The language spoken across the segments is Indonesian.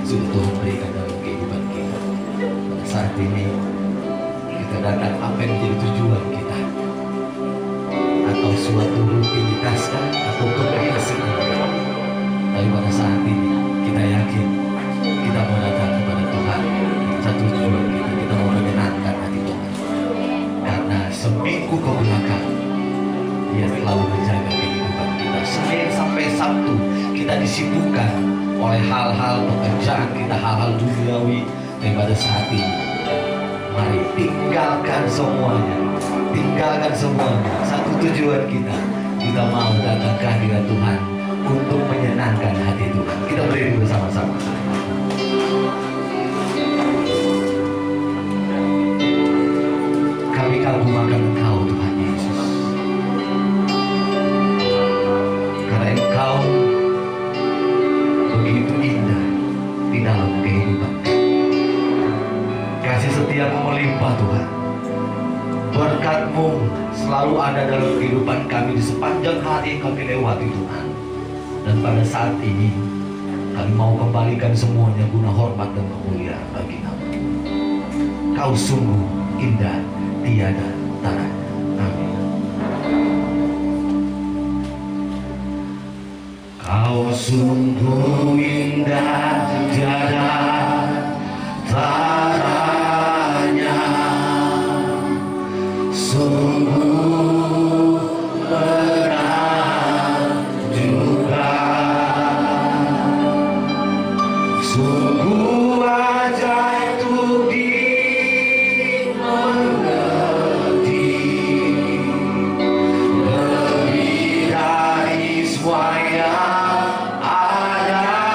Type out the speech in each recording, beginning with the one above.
yang sudah Tuhan berikan dalam kehidupan kita. Pada saat ini kita datang apa yang menjadi tujuan kita, atau suatu rutinitas kan, atau kebiasaan. Tapi pada saat ini kita yakin kita mau datang kepada Tuhan. Satu tujuan kita mau menyenangkan hati Tuhan. Karena seminggu ke belakang Dia selalu menjaga kehidupan kita. Senin sampai Sabtu kita disibukkan oleh hal-hal pekerjaan kita, hal-hal duniawi. Dan pada saat ini mari tinggalkan semuanya. Tinggalkan semuanya. Satu tujuan kita mau datang ke hadirat Tuhan untuk menyenangkan hati Tuhan. Kita berdiri bersama-sama. Kami kagumkan Engkau Tuhan Yesus, karena Engkau begitu indah di dalam kehidupan. Kasih setiamu melimpah Tuhan. Berkat-Mu selalu ada dalam kehidupan kami di sepanjang hari yang kami lewati Tuhan. Dan pada saat ini kami mau kembalikan semuanya guna hormat dan kemuliaan bagi nama. Kau sungguh indah tiada tara. Amin. Kau sungguh indah tiada taranya, sungguh benar juga, sungguh ajaib untuk dimengerti, lebih dari semua yang ada.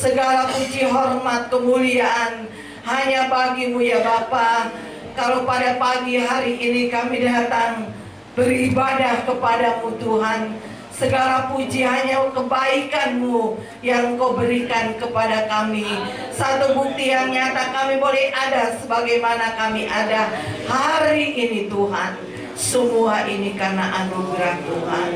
Segala puji, hormat, kemuliaan hanya bagimu ya Bapa. Kalau pada pagi hari ini kami datang beribadah kepadamu Tuhan, segala puji hanya kebaikan-Mu yang Kau berikan kepada kami. Satu bukti yang nyata kami boleh ada sebagaimana kami ada hari ini Tuhan. Semua ini karena anugerah Tuhan.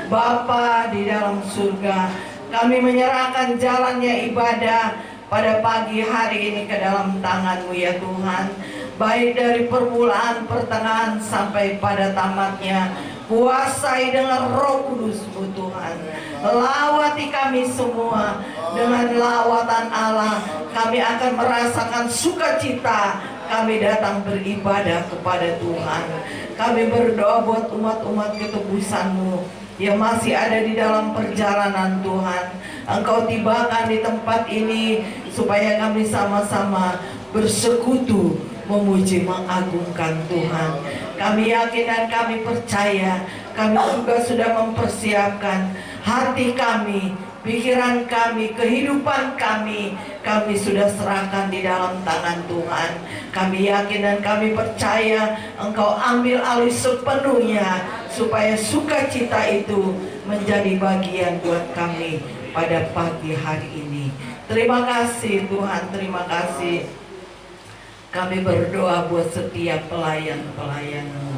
Bapa di dalam surga, kami menyerahkan jalannya ibadah pada pagi hari ini ke dalam tangan-Mu ya Tuhan. Baik dari permulaan, pertengahan sampai pada tamatnya, kuasai dengan Roh Kudus-Mu Tuhan. Lawati kami semua dengan lawatan Allah. Kami akan merasakan sukacita. Kami datang beribadah kepada Tuhan. Kami berdoa buat umat-umat ketebusan-Mu yang masih ada di dalam perjalanan Tuhan. Engkau tibakan di tempat ini supaya kami sama-sama bersekutu memuji mengagungkan Tuhan. Kami yakin dan kami percaya, kami juga sudah mempersiapkan hati kami, pikiran kami, kehidupan kami sudah serahkan di dalam tangan Tuhan. Kami yakin dan kami percaya Engkau ambil alih sepenuhnya supaya sukacita itu menjadi bagian buat kami pada pagi hari ini. Terima kasih Tuhan, terima kasih. Kami berdoa buat setiap pelayan-pelayan-Mu.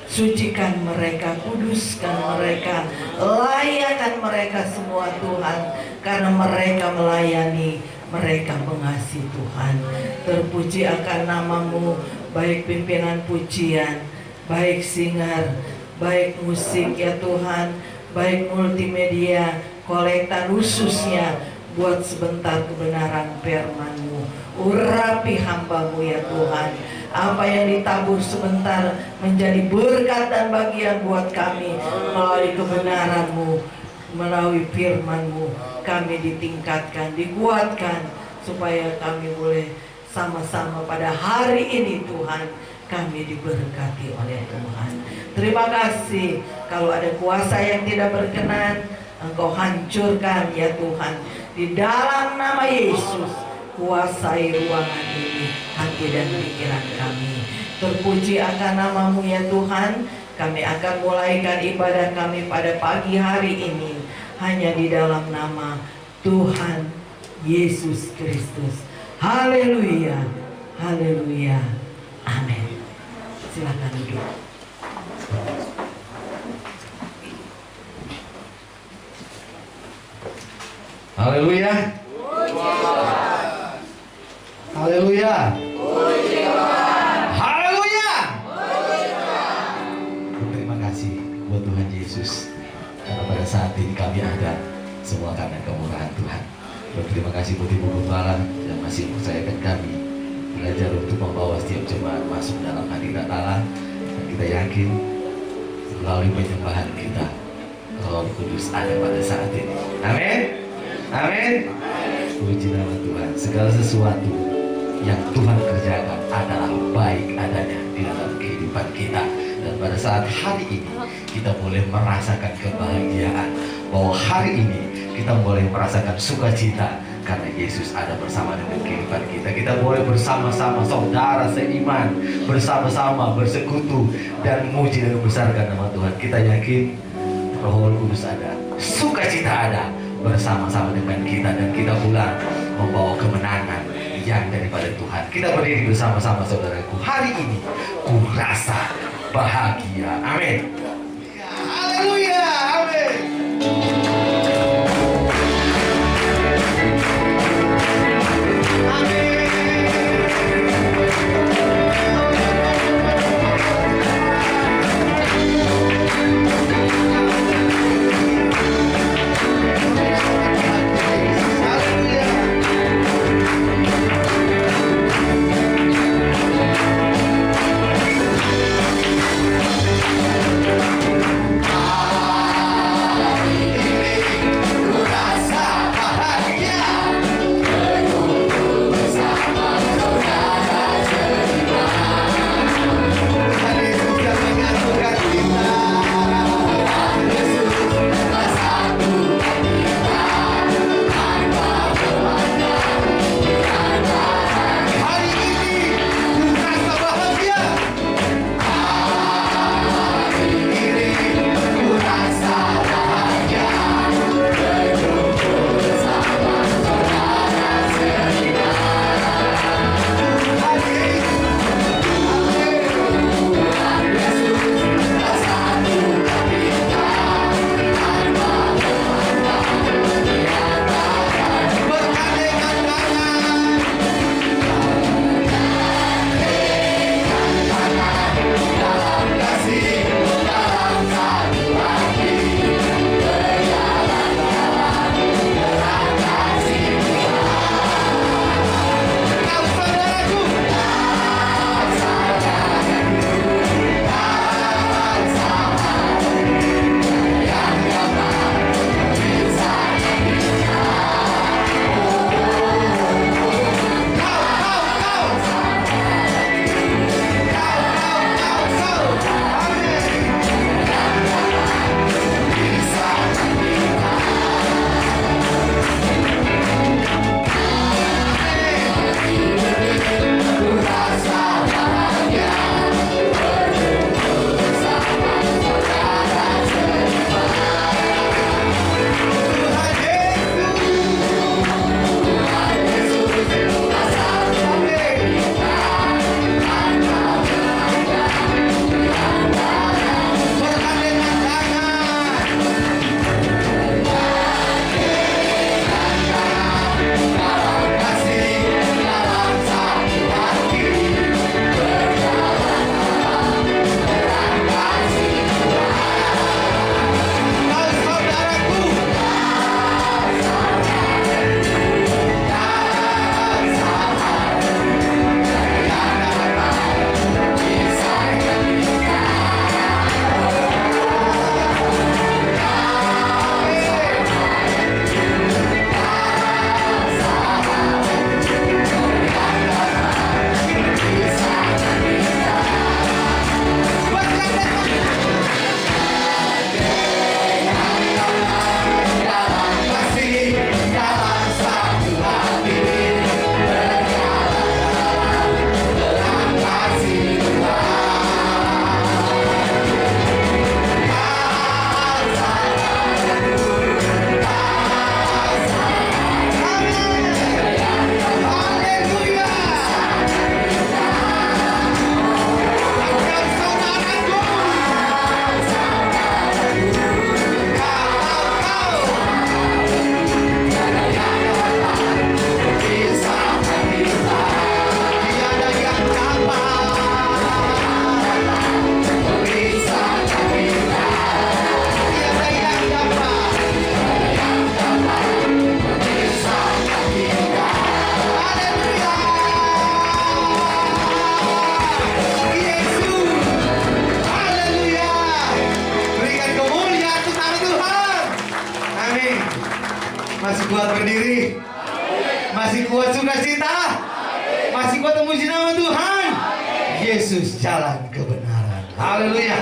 Sucikan mereka, kuduskan mereka, layakan mereka semua Tuhan. Karena mereka melayani, mereka mengasihi Tuhan. Terpuji akan nama-Mu, baik pimpinan pujian, baik singer, baik musik ya Tuhan, baik multimedia, kolektan khususnya buat sebentar kebenaran firman-Mu. Urapi hamba-Mu ya Tuhan. Apa yang ditabur sebentar menjadi berkat dan bagian buat kami. Melalui kebenaran-Mu, melalui firman-Mu, kami ditingkatkan, dikuatkan, supaya kami boleh sama-sama pada hari ini Tuhan, kami diberkati oleh Tuhan. Terima kasih. Kalau ada kuasa yang tidak berkenan, Engkau hancurkan ya Tuhan. Di dalam nama Yesus, kuasai ruangan ini, hati dan pikiran kami. Terpuji akan nama-Mu ya Tuhan. Kami akan mulaikan ibadah kami pada pagi hari ini hanya di dalam nama Tuhan Yesus Kristus. Haleluya, haleluya, amin. Silakan duduk. Haleluya. Haleluya. Haleluya. Terima kasih buat Tuhan Yesus, karena pada saat ini kami ada semua karena kemurahan Tuhan. Berterima kasih buat Ibu Gembala yang masih mempercayakan kami belajar untuk membawa setiap jemaat masuk dalam hadirat Allah. Dan kita yakin melalui penyembahan kita, Roh Kudus ada pada saat ini. Amin. Amin. Puji nama Tuhan. Segala sesuatu yang Tuhan kerjakan adalah baik adanya di dalam kehidupan kita. Dan pada saat hari ini kita boleh merasakan kebahagiaan, bahwa hari ini kita boleh merasakan sukacita karena Yesus ada bersama dengan kehidupan kita. Kita boleh bersama-sama saudara seiman, bersama-sama bersekutu dan memuji dan membesarkan nama Tuhan. Kita yakin Roh Kudus ada, sukacita ada bersama-sama dengan kita, dan kita pulang membawa kemenangan yang daripada Tuhan. Kita berdiri bersama-sama saudaraku. Hari ini ku rasa bahagia. Amin. Haleluya. Amin. Masih kuat berdiri? Masih kuat sukacita? Masih kuat memuji nama Tuhan? Yesus jalan kebenaran. Haleluya.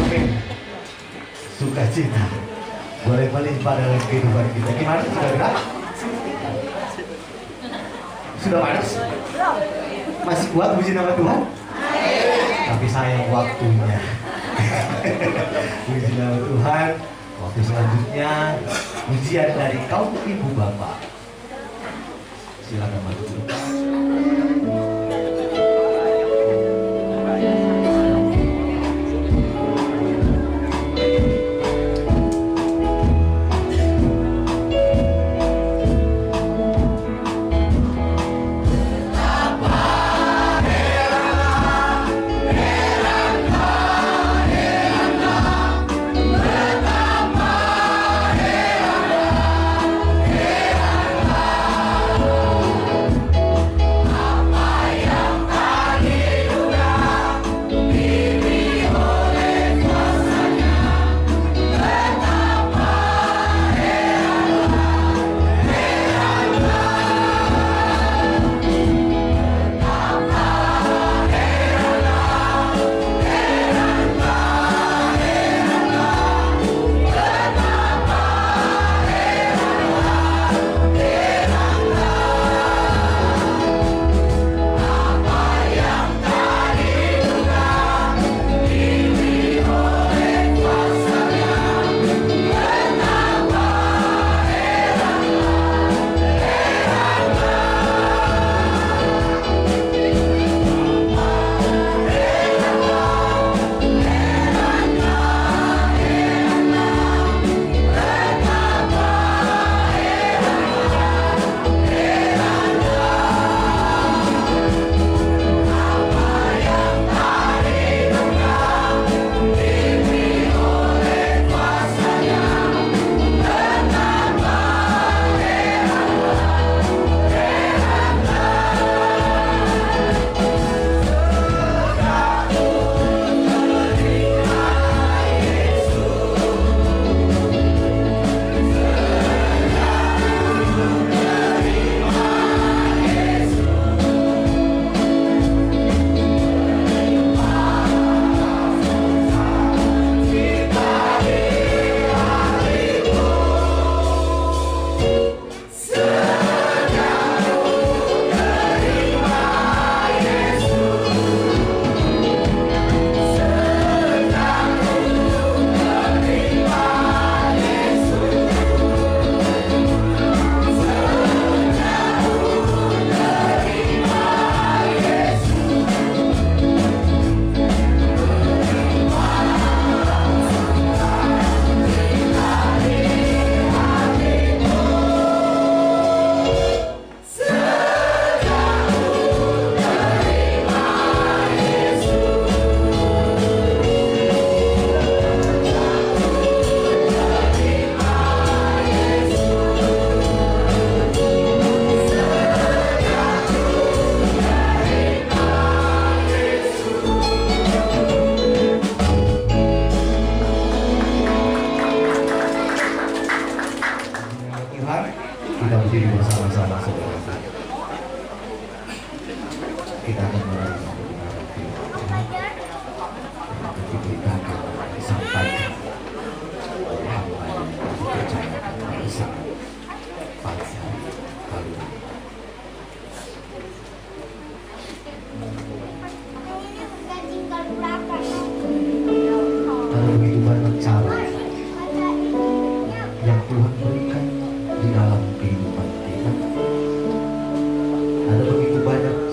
Amin. Sukacita boleh melimpah dalam kehidupan kita. Gimana saudara? Sudah panas? Masih kuat puji nama Tuhan? Tapi sayang waktunya. Puji nama Tuhan. Waktu selanjutnya ujian dari kaum ibu bapak. Silakan maju.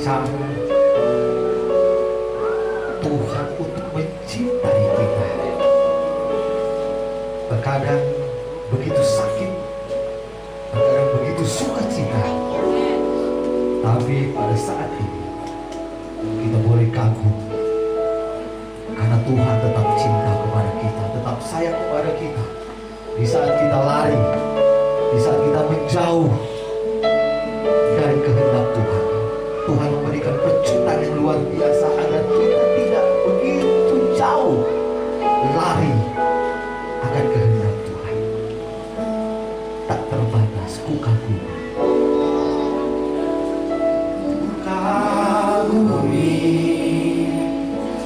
terancam Tuhan untuk mencintai kita. Terkadang begitu sakit, terkadang begitu sukacita. Tapi pada saat ini kita boleh kagum karena Tuhan tetap cinta kepada kita, tetap sayang kepada kita. Di saat kita lari, di saat kita menjauh dari kehendak Tuhan, Tuhan memberikan pecutan yang luar biasa agar kita tidak begitu jauh lari akan kehendak Tuhan. Tak terbatas ku kagumi,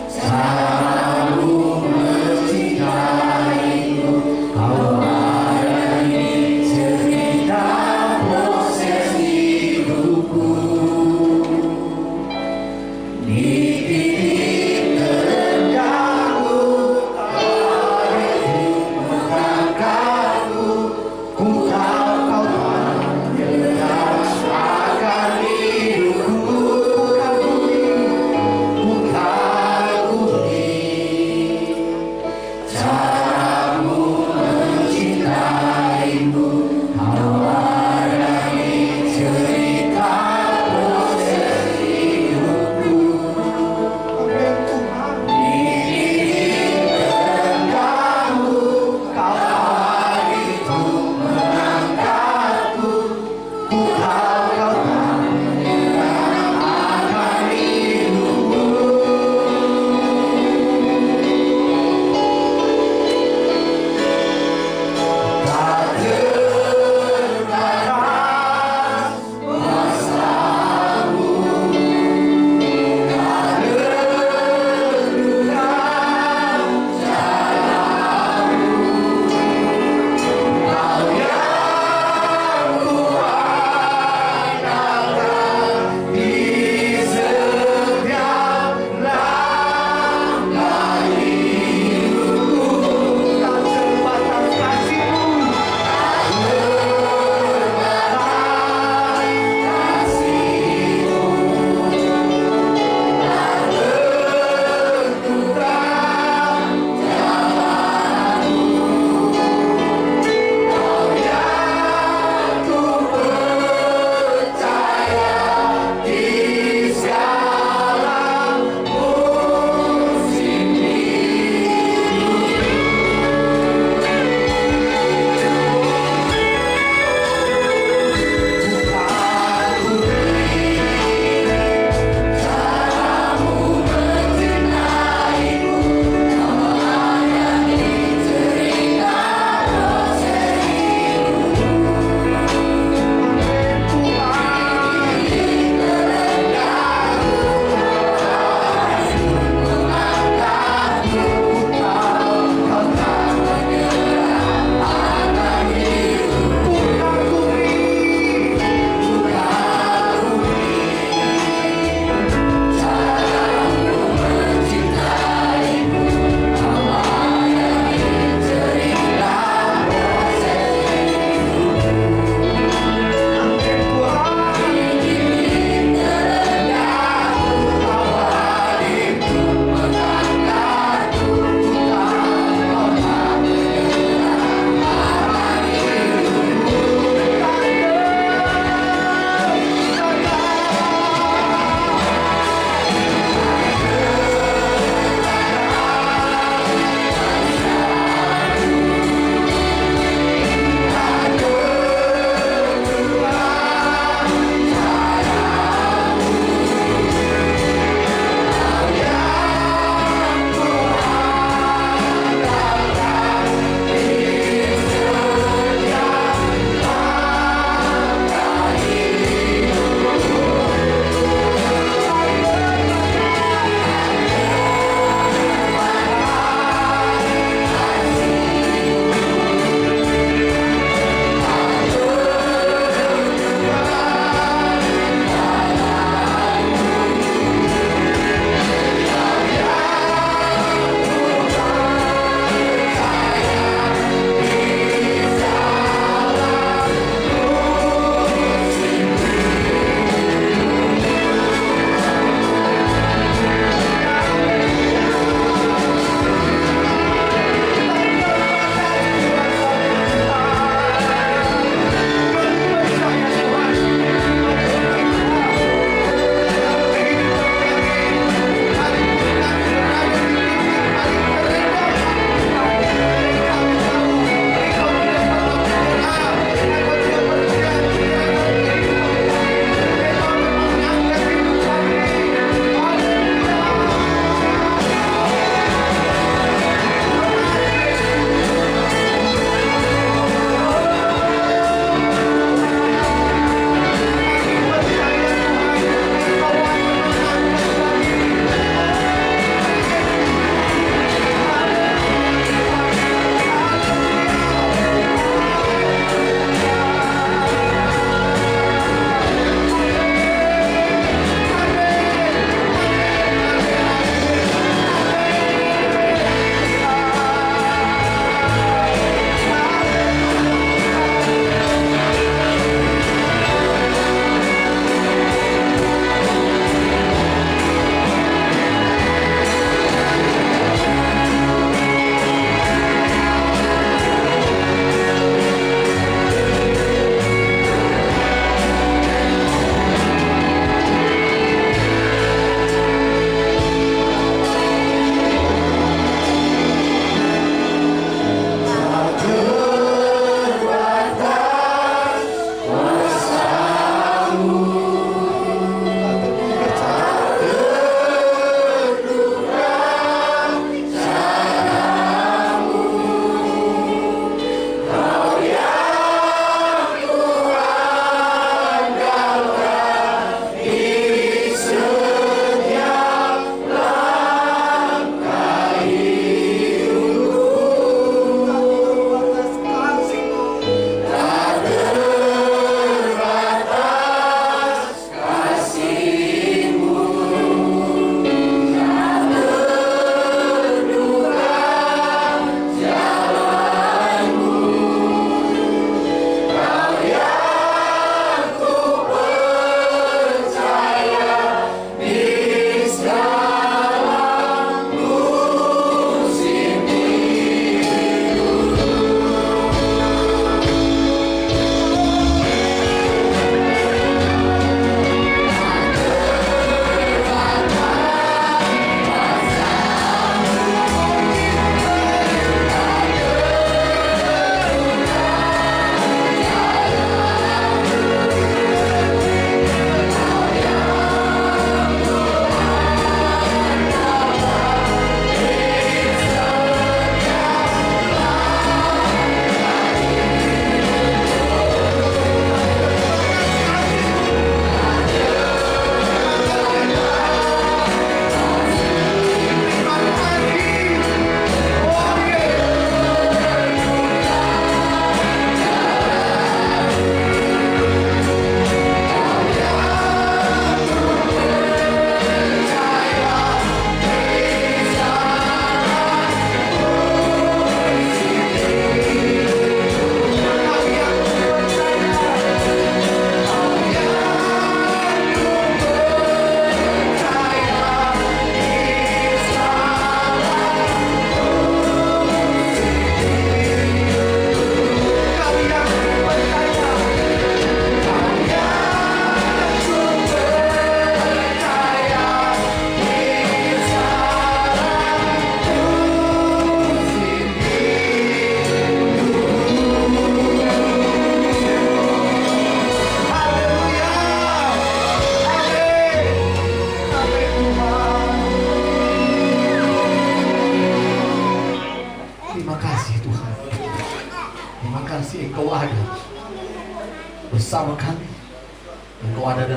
selalu mencintaimu. Kau ada di cerita proses hidupku.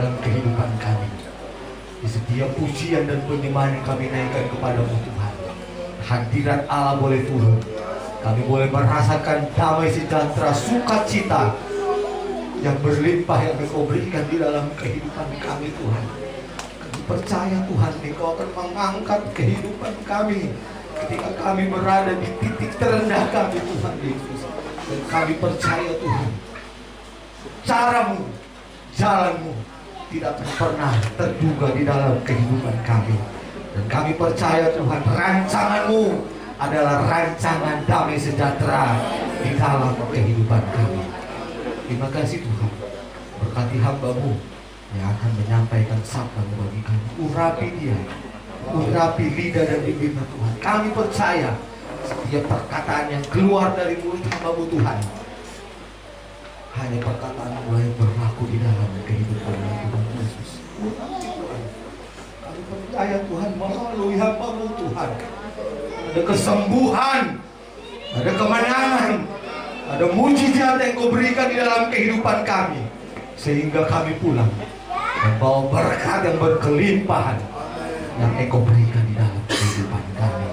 dalam kehidupan kami. Di setiap pujian dan penyembahan yang kami naikkan kepadamu Tuhan, hadirat Allah boleh turun. Kami boleh merasakan damai sejahtera, sukacita yang berlimpah yang Engkau berikan di dalam kehidupan kami Tuhan. Kami percaya Tuhan, Engkau akan mengangkat kehidupan kami ketika kami berada di titik terendah kami Tuhan Yesus. Dan kami percaya Tuhan, caramu, jalanmu tidak akan pernah terduga di dalam kehidupan kami. Dan kami percaya Tuhan, rancanganmu adalah rancangan damai sejahtera di dalam kehidupan kami. Terima kasih Tuhan, berkati hamba-Mu yang akan menyampaikan sabda-Mu bagi kami. Urapi dia, urapi lidah dan bibirnya Tuhan. Kami percaya setiap perkataan yang keluar dari mulut hamba-Mu Tuhan, hanya perkataan-Mu yang berlaku di dalam kehidupan Tuhan Yesus. Urapi Tuhan. Kami percaya Tuhan, melalui hamba-Mu Tuhan, ada kesembuhan, ada kemenangan, ada mujizat yang Kau berikan di dalam kehidupan kami, sehingga kami pulang membawa berkat yang berkelimpahan yang Engkau berikan di dalam kehidupan kami.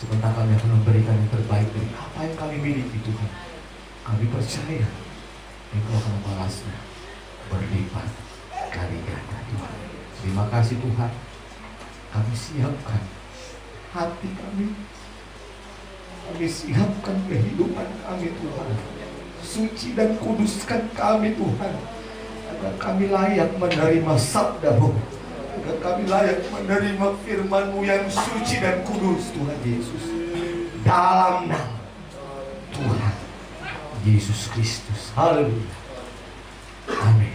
Sebentar kami akan memberikan yang terbaik dari apa yang kami miliki Tuhan. Kami percaya Engkau akan membalasnya berlipat kali ganda Tuhan. Terima kasih Tuhan. Kami siapkan hati kami, kami siapkan kehidupan kami Tuhan. Suci dan kuduskan kami Tuhan, agar kami layak menerima sabda-Mu, agar kami layak menerima firman-Mu yang suci dan kudus Tuhan Yesus. Dalam nama Tuhan Yesus Kristus. Haleluya. Amin.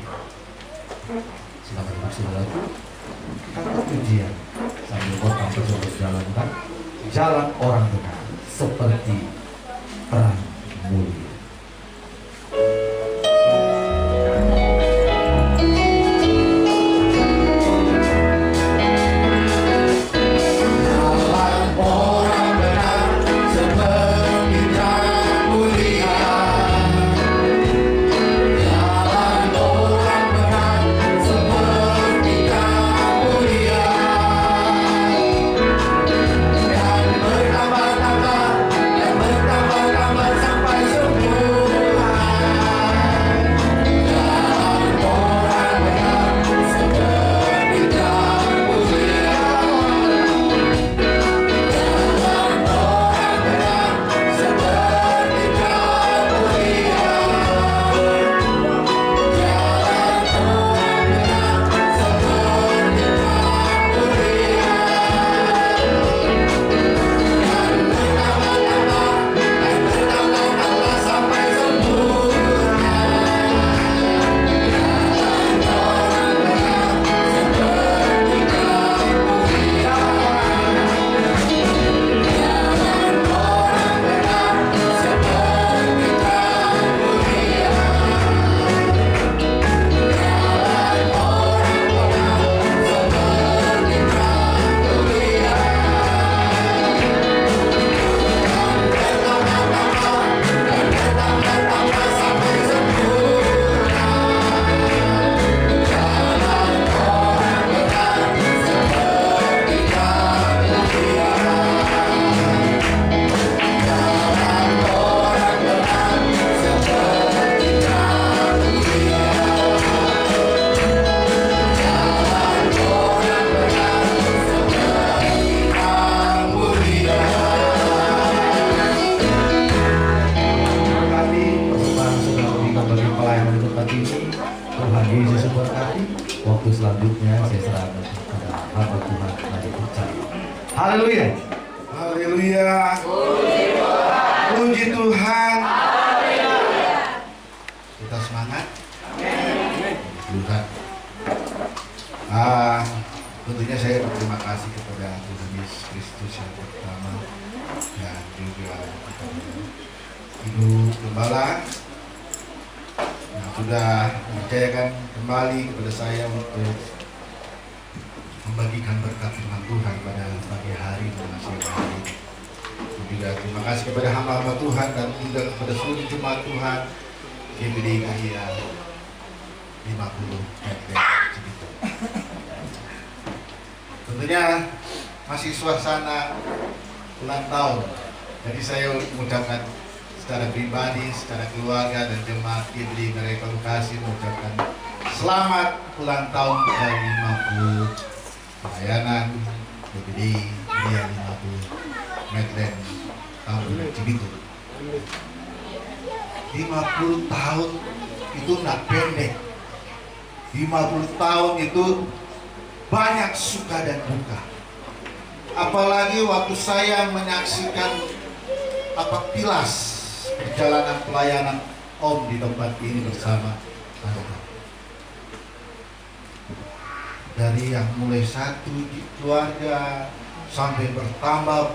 Silakan ibu saudaraku, kita angkat pujian sambil kota berjalankan jalan orang benar seperti terang mulia. Waktu selanjutnya saya serahkan kepada hamba Tuhan Nadi Percaya. Haleluya. Haleluya. Puji Tuhan. Kita semangat. Tuhan. Tentunya saya berterima kasih kepada Tuhan Yesus Kristus yang pertama dan juga kepada Ibu Gembala yang sudah mempercayakan kembali kepada saya untuk membagikan berkat firman Tuhan pada pagi hari dan siang hari. Dan juga terima kasih kepada hamba-hamba Tuhan dan juga kepada seluruh jemaat Tuhan GBD Kahia 50 meter segitu. Tentunya masih suasana ulang tahun. Jadi saya mengucapkan secara pribadi, secara keluarga dan jemaat Kibli Gereja Bekasi mengucapkan selamat ulang tahun ke-50 pelayanan BPD Ria 50 Medland tahun Cibitung. 50 tahun itu nggak pendek. 50 tahun itu banyak suka dan duka. Apalagi waktu saya menyaksikan pilas perjalanan pelayanan Om di tempat ini bersama anak-anak. Dari yang mulai satu di keluarga sampai bertambah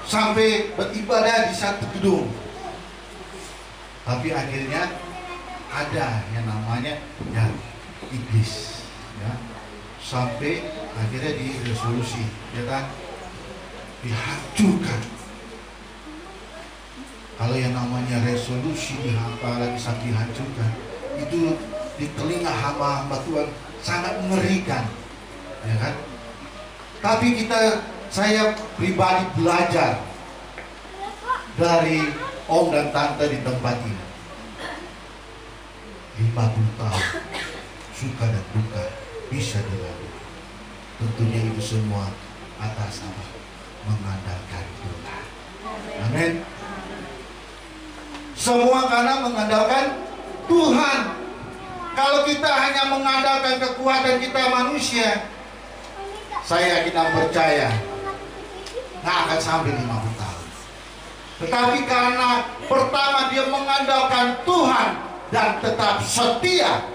sampai beribadah di satu gedung. Tapi akhirnya ada yang namanya ya iblis, ya, sampai akhirnya diresolusi, ya kan, dihancurkan. Kalau yang namanya resolusi apalagi sampai dihancurkan, itu di telinga hamba-hamba Tuhan sangat mengerikan, ya kan. Tapi saya pribadi belajar dari Om dan Tante di tempat ini. 50 tahun suka dan duka bisa dilalui. Tentunya itu semua atas nama mengandalkan Tuhan. Amin. Semua karena mengandalkan Tuhan. Kalau kita hanya mengandalkan kekuatan kita manusia, saya yakin dan percaya nggak akan sampai 50 tahun. Tetapi karena pertama dia mengandalkan Tuhan dan tetap setia,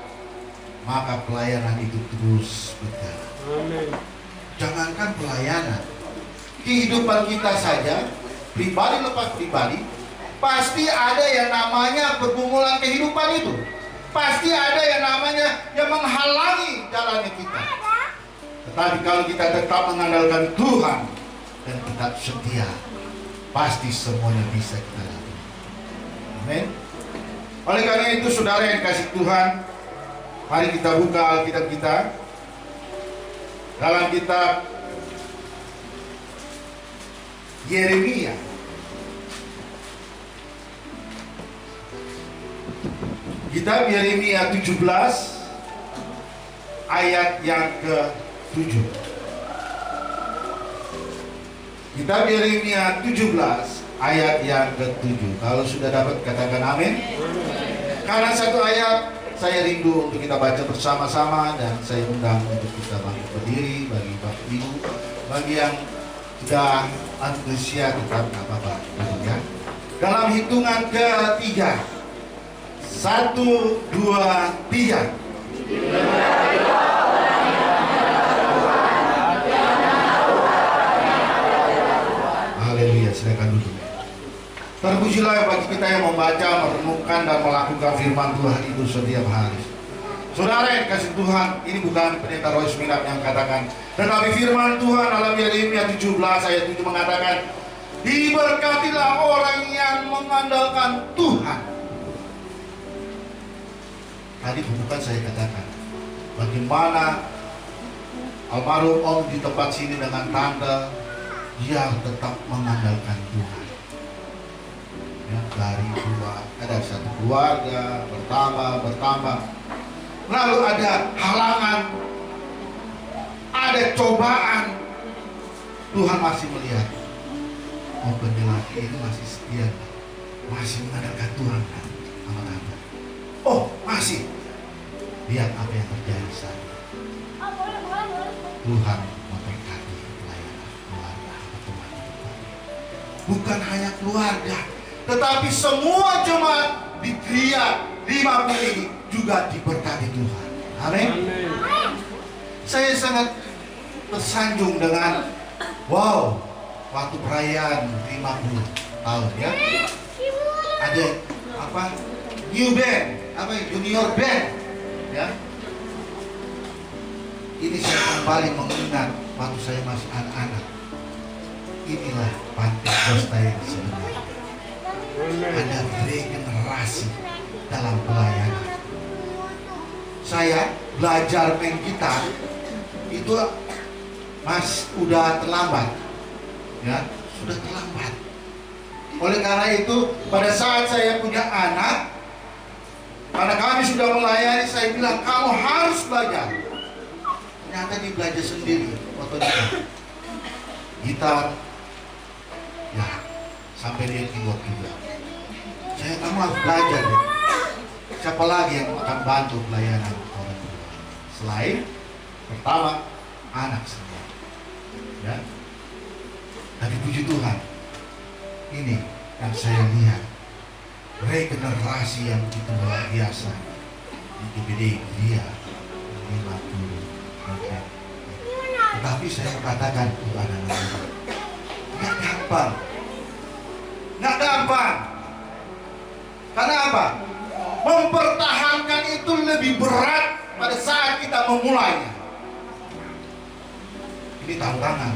maka pelayanan itu terus berjalan. Amin. Jangankan pelayanan, kehidupan kita saja, pribadi lepas pribadi, pasti ada yang namanya pergumulan kehidupan itu. Pasti ada yang namanya yang menghalangi jalannya kita. Tetapi kalau kita tetap mengandalkan Tuhan dan tetap setia, pasti semuanya bisa kita lalui. Amin. Oleh karena itu, saudara yang kasih Tuhan, mari kita buka Alkitab kita dalam kitab Yeremia. Kitab Yeremia 17 ayat yang ke-7. Kitab Yeremia 17 ayat yang ke-7. Kalau sudah dapat katakan amin. Karena satu ayat saya rindu untuk kita baca bersama-sama, dan saya undang untuk kita bangkit berdiri bagi Bapak Ibu, bagi yang sudah antusias tetap nggak apa-apa, ya. Dalam hitungan ketiga, 1, 2, 3. Haleluya, silakan duduk. Terpujilah bagi kita yang membaca, merenungkan, dan melakukan firman Tuhan itu setiap hari. Saudara yang kasih Tuhan, ini bukan pendeta Roy Smirap yang katakan, tetapi firman Tuhan dalam Yeremia 17 ayat 7 mengatakan, diberkatilah orang yang mengandalkan Tuhan. Tadi bukan saya katakan bagaimana almarhum Om di tempat sini dengan tante, dia tetap mengandalkan Tuhan. Ya, dari ada satu keluarga bertambah, lalu ada halangan, ada cobaan, Tuhan masih melihat, oh penjelaki ini masih setia, masih mengandalkan Tuhan kan, sama tante. Oh masih, lihat apa yang terjadi saat ini. Tuhan memberkati pelayanan keluarga Tuhan. Bukan hanya keluarga, tetapi semua jemaat di Gria 50 ini juga diberkati Tuhan. Amin. Saya sangat tersanjung dengan waktu perayaan 50 tahun ya. Ada new band, junior band ya. Ini saya kembali mengingat waktu saya masih anak-anak. Inilah Pantekosta yang sebenarnya. Ada regenerasi dalam pelayanan. saya belajar main gitar itu mas udah terlambat, ya sudah terlambat. Oleh karena itu pada saat saya punya anak, karena kami sudah melayani, saya bilang kamu harus belajar. Ternyata dia belajar sendiri otodidak gitar, ya sampai dia keyboard juga. Kamu harus belajar deh. Siapa lagi yang akan bantu pelayanan orang tua selain pertama anak sendiri, ya. Tapi puji Tuhan, ini yang saya lihat regenerasi yang begitu luar biasa di GBD dia 50%. Tetapi saya katakan untuk anak-anak, nggak gampang, nggak gampang. Karena apa? Mempertahankan itu lebih berat pada saat kita memulainya. Ini tantangan.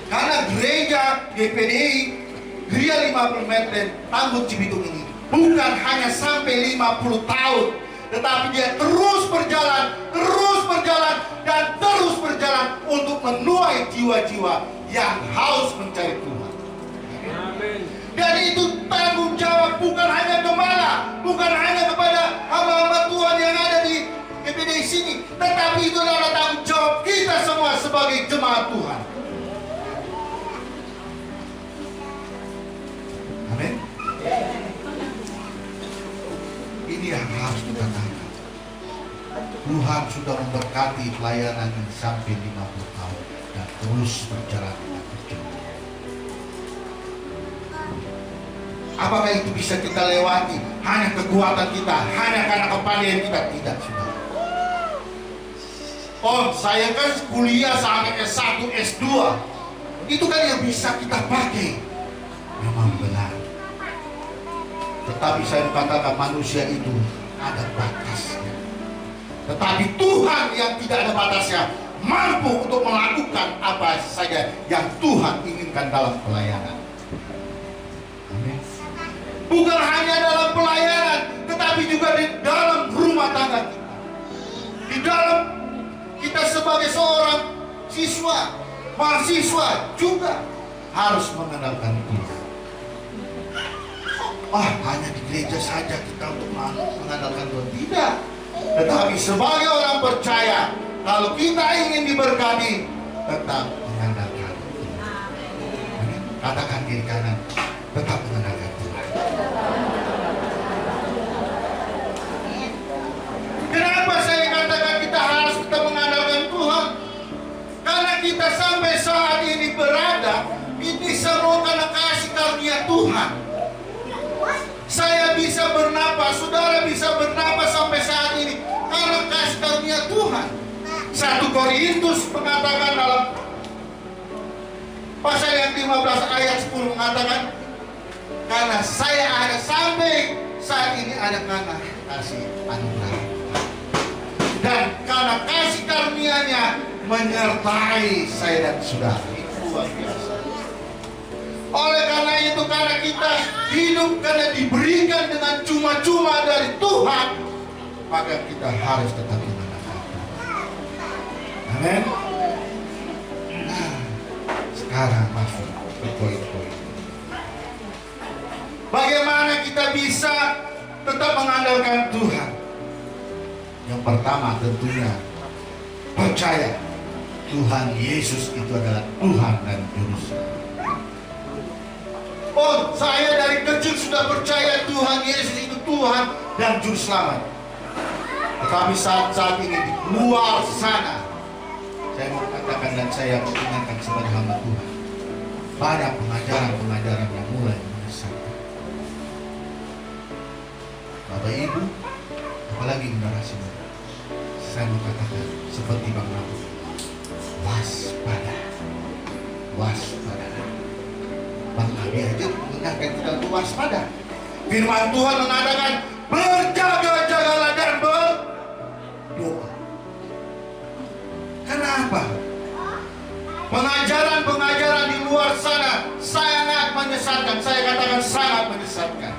Karena gereja GPDI, Gereja 50 meter Tambun Cibitung ini bukan hanya sampai 50 tahun, tetapi dia terus berjalan dan terus berjalan untuk menuai jiwa-jiwa yang haus mencari Tuhan. Amin. Dan itu tanggung jawab bukan hanya gembala, bukan hanya kepada hamba-hamba Tuhan yang ada di GPD sini, tetapi itu adalah tanggung jawab kita semua sebagai jemaat Tuhan. Amin. Ini yang harus kita tangkap. Tuhan sudah memberkati pelayanan yang sampai 50 tahun dan terus berjalan dengan percuma. Apakah itu bisa kita lewati hanya kekuatan kita, hanya karena kepandaian kita? Tidak, saudara. Om, saya kan kuliah sampai S1, S2. Itu kan yang bisa kita pakai. Memang benar. Tetapi saya katakan manusia itu ada batasnya. Tetapi Tuhan yang tidak ada batasnya mampu untuk melakukan apa saja yang Tuhan inginkan dalam pelayanan. Amin. Bukan hanya dalam pelayanan, tetapi juga di dalam rumah tangga kita. Di dalam kita sebagai seorang siswa, mahasiswa juga harus mengandalkan Tuhan. Hanya di gereja saja kita untuk mengandalkan Tuhan. Tidak. Tetapi sebagai orang percaya, kalau kita ingin diberkati, tetap mengandalkan Tuhan. Katakan kiri kanan, tetap mengandalkan Tuhan. Kenapa saya katakan kita harus tetap mengandalkan Tuhan? Karena kita sampai saat ini berada, ini semua karena kasih karunia Tuhan. Saya bisa bernapas, saudara bisa bernapas sampai saat ini karena kasih karunia Tuhan. 1 Korintus mengatakan dalam pasal yang 15 ayat 10 mengatakan, karena saya ada sampai saat ini ada karena kasih anugerah dan karena kasih karunia-Nya menyertai saya dan saudara. Itu luar biasa. Oleh karena itu, karena kita hidup karena diberikan dengan cuma-cuma dari Tuhan, maka kita harus tetap mengandalkan Tuhan. Amin. Nah, sekarang masuk ke poin-poin. Bagaimana kita bisa tetap mengandalkan Tuhan? Yang pertama tentunya percaya Tuhan Yesus itu adalah Tuhan dan Juru Selamat. Saya dari kecil sudah percaya Tuhan Yesus itu Tuhan dan Juru Selamat. Tetapi saat ini di luar sana, saya mau katakan dan saya ingatkan sebagai hamba Tuhan, banyak pengajaran-pengajaran yang mulai menyesatkan. Bapak Ibu, apalagi generasi muda, saya mau katakan seperti Bang Rabu, waspada, waspada. Bang Abi aja mengingatkan kita untuk waspada. Firman Tuhan mengatakan berjaga-jagalah dan berdoa. Kenapa? Pengajaran-pengajaran di luar sana sangat menyesatkan. Saya katakan sangat menyesatkan.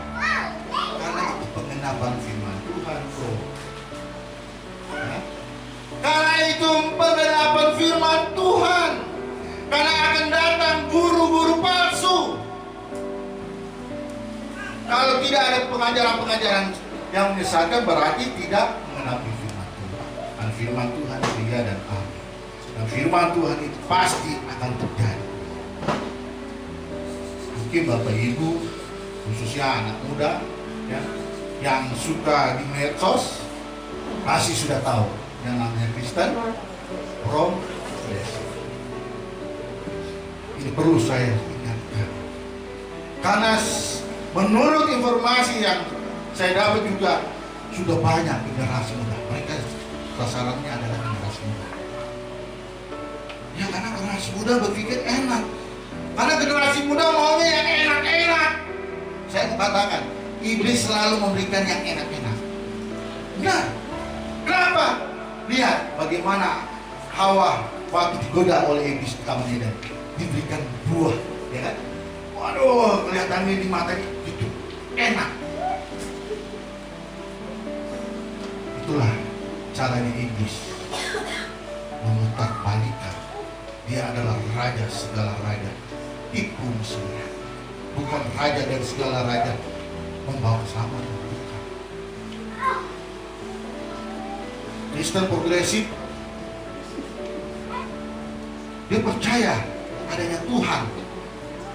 Karena itu pengenapan firman Tuhan, bro. Nah, tidak ada pengajaran-pengajaran yang menyesatkan, berarti tidak mengenapi firman Tuhan. Dan firman Tuhan iya dan amin. Dan firman Tuhan itu pasti akan terjadi. Mungkin Bapak Ibu, khususnya anak muda ya, yang suka di medsos, pasti sudah tahu yang namanya Kristen Progresif. Ini perlu saya ingatkan, karena menurut informasi yang saya dapat juga sudah banyak generasi muda, mereka sasarannya adalah generasi muda. Ya karena generasi muda berpikir enak, karena generasi muda maunya yang enak-enak. Saya mau katakan, iblis selalu memberikan yang enak-enak. Nah, kenapa? Lihat bagaimana Hawa waktu digoda oleh iblis di Taman Eden, diberikan buah, ya kan? Waduh, kelihatannya di mata gitu enak. Itulah caranya iblis memutar balikan. Dia adalah raja segala raja, tipu muslihat. Bukan raja dari segala raja membawa keselamatan. Bukan. Kristen Progresif, dia percaya adanya Tuhan,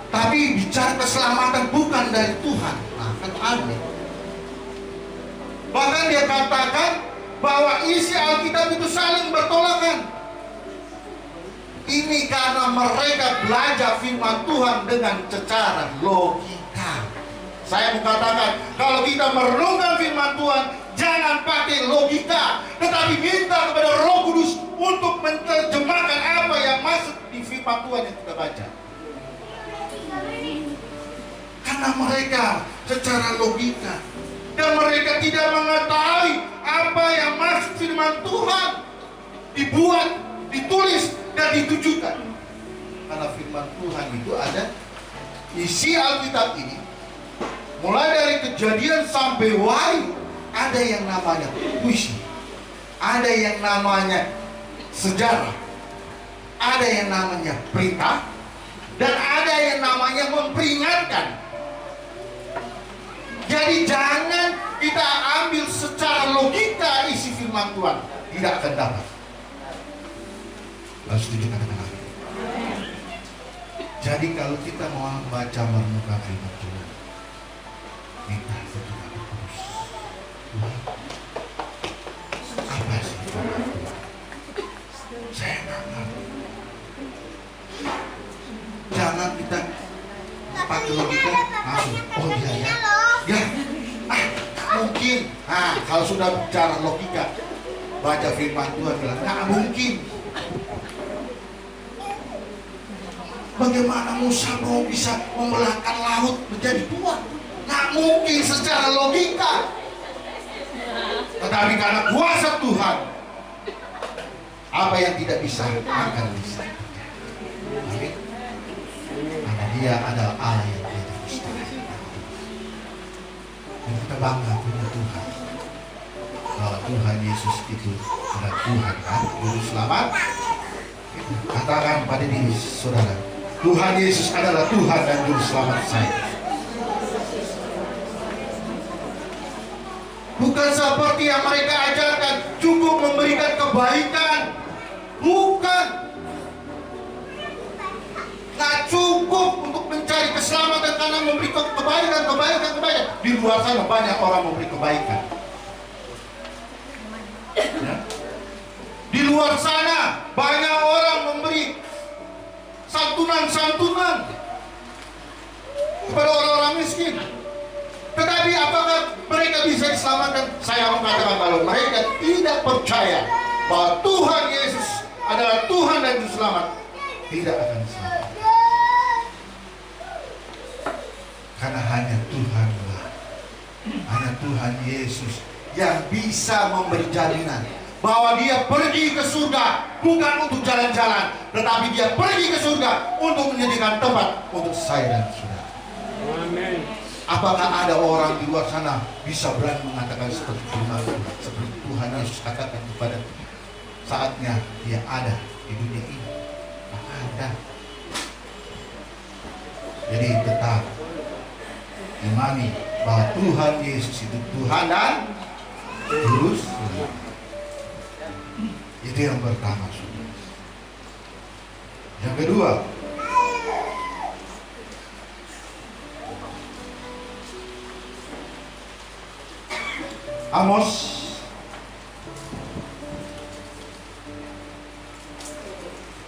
tapi bicara keselamatan bukan dari Tuhan. Nah, kan aneh. Bahkan dia katakan bahwa isi Alkitab itu saling bertolakan. Ini karena mereka belajar firman Tuhan dengan secara logika. Saya mau katakan, kalau kita merenungkan firman Tuhan, jangan pakai logika, tetapi minta kepada Roh Kudus untuk menerjemahkan apa yang masuk di firman Tuhan yang kita baca. Karena mereka secara logika, dan mereka tidak mengetahui apa yang masuk firman Tuhan, dibuat, ditulis, dan ditujukan. Karena firman Tuhan itu ada, isi Alkitab ini mulai dari Kejadian sampai Wahyu, ada yang namanya puisi, ada yang namanya sejarah, ada yang namanya perintah, dan ada yang namanya memperingatkan. Jadi jangan kita ambil secara logika isi firman Tuhan, tidak akan dapat. Harus setuju katakan amin. Jadi kalau kita mau baca merenungkan firman Tuhan, minta kepada terus Tuhan, apa sih firman Tuhan? Saya nggak ngerti. Jangan kita pakai logika langsung, oh iya ya, ya, mungkin. Nah, kalau sudah bicara logika, baca firman Tuhan bilang nggak mungkin. Bagaimana Musa mau bisa membelahkan laut menjadi dua? Nggak mungkin secara logika. Tetapi karena kuasa Tuhan, apa yang tidak bisa akan bisa. Amin. Karena Dia adalah Allah yang tidak mustahil. Dan kita bangga punya Tuhan, bahwa Tuhan Yesus itu adalah Tuhan kan, Juru Selamat. Katakan pada diri saudara, Tuhan Yesus adalah Tuhan dan Juru Selamat saya. Bukan seperti yang mereka ajarkan, cukup memberikan kebaikan. Bukan. Nggak cukup untuk mencari keselamatan karena memberi kebaikan. Di luar sana banyak orang memberi kebaikan. Ya? Di luar sana banyak orang memberi santunan kepada orang-orang miskin. Tetapi apakah mereka bisa diselamatkan? Saya mengatakan kalau mereka tidak percaya bahwa Tuhan Yesus adalah Tuhan dan Juru Selamat, tidak akan selamat. Karena hanya Tuhanlah, hanya Tuhan Yesus yang bisa memberi jaminan bahwa Dia pergi ke surga bukan untuk jalan-jalan, tetapi Dia pergi ke surga untuk menyediakan tempat untuk saya dan saudara. Amin. Apakah ada orang di luar sana bisa berani mengatakan seperti Tuhan Yesus katakan kepada saatnya Dia ada di dunia ini? Ada. Jadi tetap imani bahwa Tuhan Yesus itu Tuhan dan Juru Selamat. Itu yang pertama, saudara. Yang kedua, Amos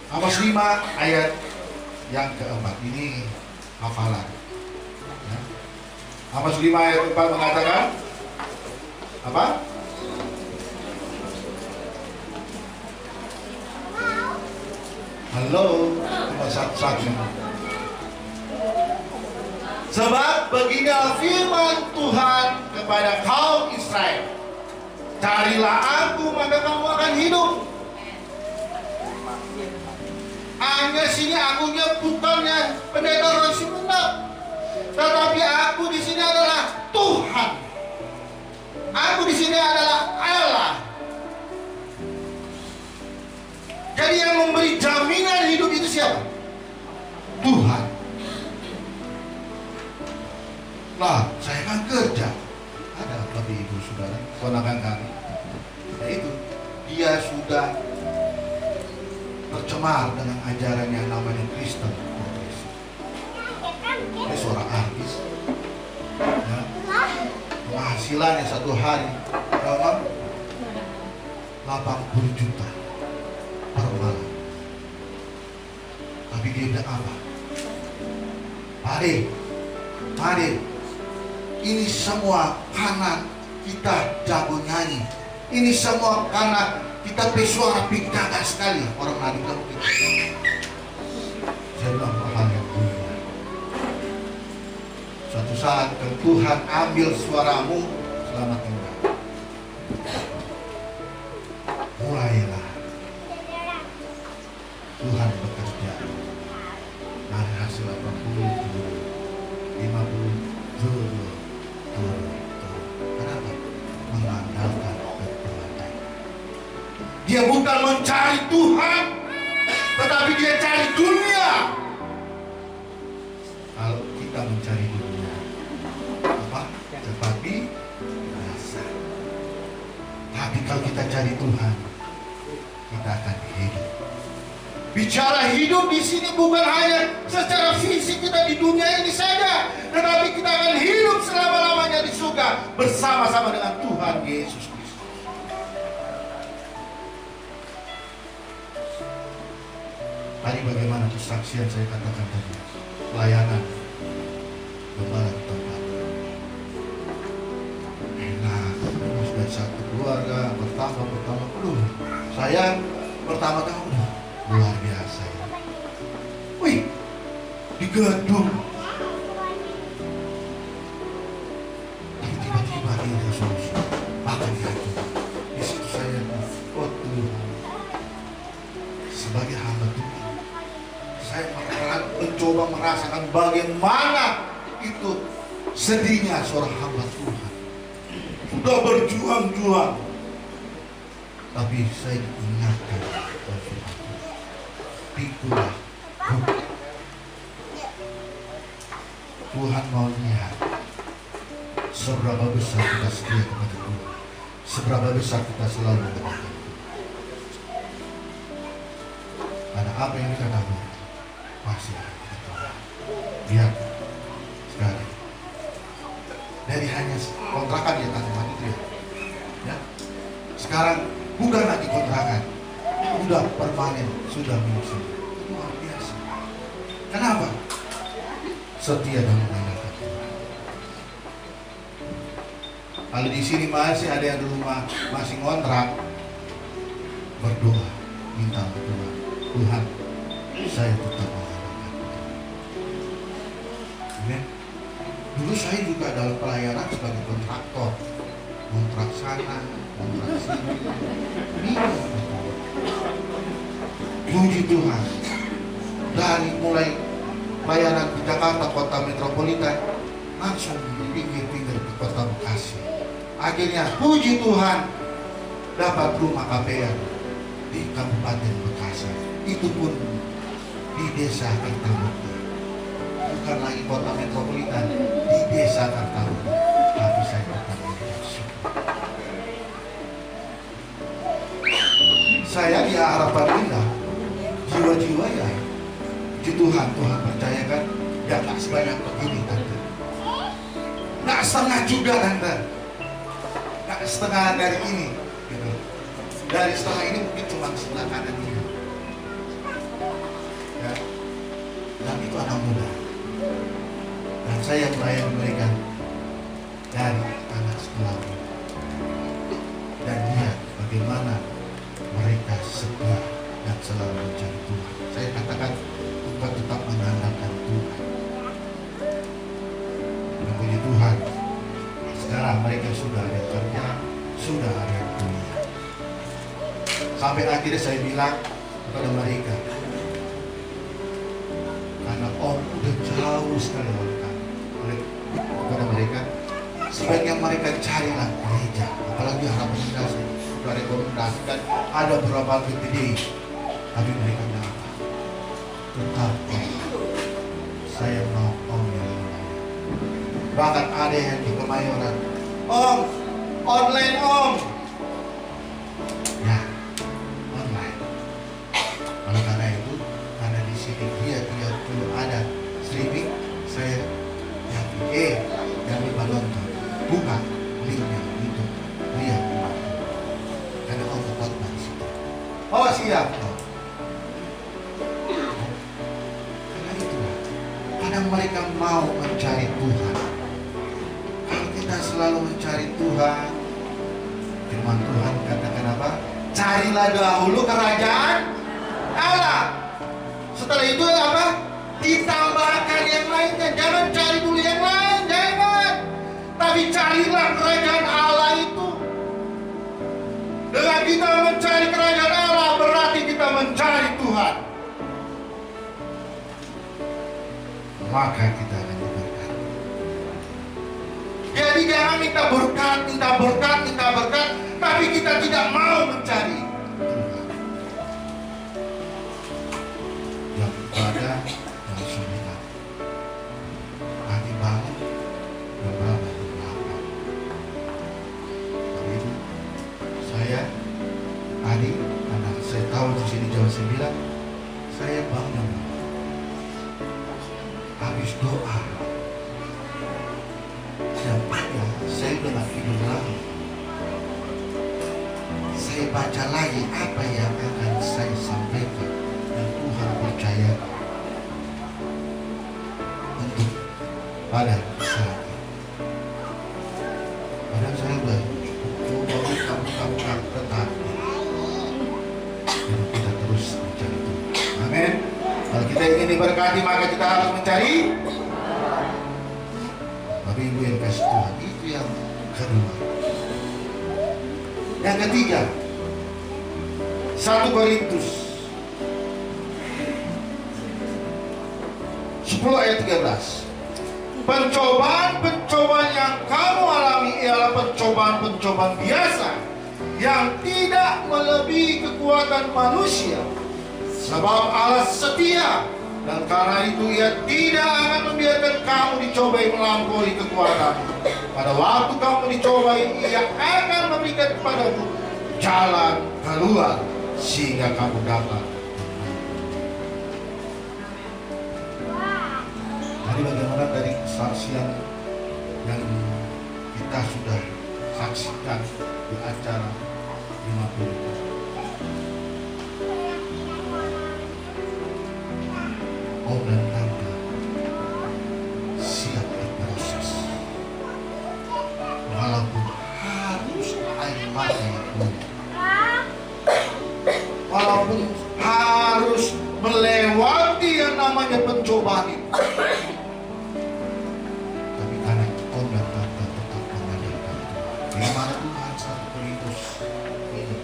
Amos 5 ayat yang keempat. Ini hafalan ya. Amos 5 ayat 4 mengatakan apa? Halo, cuma satu. Sebab beginilah firman Tuhan kepada kaum Israel, carilah aku maka kamu akan hidup. Hanya sini akunya bukannya pendeta Rosi Mendap, tetapi aku di sini adalah Tuhan. Aku di sini adalah Allah. Jadi yang memberi jaminan hidup itu siapa? Tuhan. Lah, saya kan kerja. Ada Bapak Ibu Saudara, ponakan kami. Yaitu dia sudah tercemar dengan ajaran yang namanya Kristen. Dia seorang artis. Ya. Penghasilannya satu hari berapa? 80 juta per malam. Tapi dia bilang apa? Mari, ini semua karena kita jago nyanyi. Ini semua karena kita bersuara pindaga sekali. Orang nadi kamu kita. Saya bilang hal yang mulia. Suatu saat kalau Tuhan ambil suaramu, selamat tinggal. Mulailah Tuhan bekerja. Dari hasil 80, 50, turun. Kenapa? Mengandalkan kekuatan. Dia bukan mencari Tuhan, tetapi dia cari dunia. Kalau kita mencari dunia, apa? Tetapi rasa. Tapi kalau kita cari Tuhan, kita akan hidup. Bicara hidup di sini bukan hanya secara fisik kita di dunia ini saja, tetapi kita akan hidup selama-lamanya di surga bersama-sama dengan Tuhan Yesus Kristus. Tadi bagaimana kesaksian saya katakan tadi, pelayanan gembala tempat enak, terus dari satu keluarga bertambah, saya pertama-tama luar biasa ya. Wih, di gedung tiba-tiba ini solusi bahkan di hati. Di situ saya oh Tuhan, sebagai hamba Tuhan, saya mencoba merasakan bagaimana itu sedihnya seorang hamba Tuhan. Sudah berjuang-juang, tapi saya diingatkan itulah Tuhan mau lihat seberapa besar kita setia kepada Tuhan, seberapa besar kita selalu mendengar. Karena apa yang kita tahu pasti kita tahu. Lihat sekarang dari hanya kontrakan ya tanaman itu ya. Sekarang bukan lagi kontrakan, sudah permanen, sudah milik sendiri. Luar biasa. Kenapa? Setia dan mengandalkan Tuhan. Kalau di sini masih ada yang di rumah masih ngontrak, berdoa, minta berdoa. Tuhan, saya tetap mengandalkan Tuhan. Amin. Dulu saya juga dalam pelayanan sebagai kontraktor, kontrak sana, kontrak sini, bingung. Puji Tuhan, dari mulai pelayanan di Jakarta kota metropolitan langsung di pinggir-pinggir di kota Bekasi. Akhirnya puji Tuhan dapat rumah KPR di Kabupaten Bekasi. Itu pun di desa Kertamukti, bukan lagi kota metropolitan, di desa Kertamukti. saya tetap mengucap syukur. Saya di harapan Indah, jiwa-jiwa ya, puji Tuhan, Tuhan percayakan, ya nggak sebanyak begini tante, nggak setengah juga tante, nggak setengah dari ini, gitu. Dari setengah ini mungkin cuma sebelah kanan ini, ya. Dan itu anak muda, dan saya melayani mereka dari anak sekolah, dan lihat bagaimana mereka setia dan selalu mencari Tuhan. Saya katakan untuk tetap mengandalkan Tuhan. Dan puji Tuhan, sekarang mereka sudah ada kerja, sudah ada kuliah. Sampai akhirnya saya bilang kepada mereka, karena Om udah jauh sekali kepada mereka, sebaiknya mereka carilah gereja, apalagi harapan Indah. Saya sudah rekomendasikan ada beberapa gede, tapi mereka bilang apa? Tetap saya mau Om yang lain. Bahkan ada yang di Kemayoran, Om, online Om. Ya, online. Oleh karena itu, karena di sini dia belum ada streaming, saya yang nonton, buka linknya itu, lihat karena Om khotbah di situ. Oh siap. Karena itulah, kadang mereka mau mencari Tuhan. Kalau kita selalu mencari Tuhan, firman Tuhan katakan apa? Carilah dahulu kerajaan Allah. Setelah itu apa? Ditambahkan yang lainnya. Jangan cari dulu yang lain, jangan. Tapi carilah kerajaan Allah itu. Dengan kita mencari kerajaan Allah, berarti kita mencari Tuhan. Maka kita akan diberkati. Jadi jangan minta berkat, tapi kita tidak mau mencari Tuhan. Yang ibadah, yang sembilan. Nanti bangun, beberapa di belakang. Hari itu saya tadi, karena saya tahu di sini jam 9, saya bangun habis doa. Dan saya udah gak tidur lagi. Saya baca lagi apa yang akan saya sampaikan dan Tuhan percaya untuk pada saat ini. Padahal saya udah cukup buka tetapi dan kita terus mencari Tuhan. Amin. Kalau kita ingin diberkati, maka kita harus mencari. Bapak Ibu yang kasih Tuhan, itu yang kedua. Yang ketiga, 1 Korintus 10 ayat 13. Pencobaan-pencobaan yang kamu alami ialah pencobaan-pencobaan biasa yang tidak melebihi kekuatan manusia. Sebab Allah setia, dan karena itu Ia tidak akan membiarkan kamu dicobai melampaui kekuatanmu. Pada waktu kamu dicobai, Ia akan memberikan kepadamu jalan keluar sehingga kamu dapat. Jadi bagaimana dari kesaksian yang kita sudah saksikan di acara 50. Om dan Tante siap diproses, walaupun harus air mata yang keluar, walaupun harus melewati yang namanya pencobaan itu. Tapi karena Om dan Tante tetap mengandalkan Tuhan. Firman Tuhan 1 Korintus ini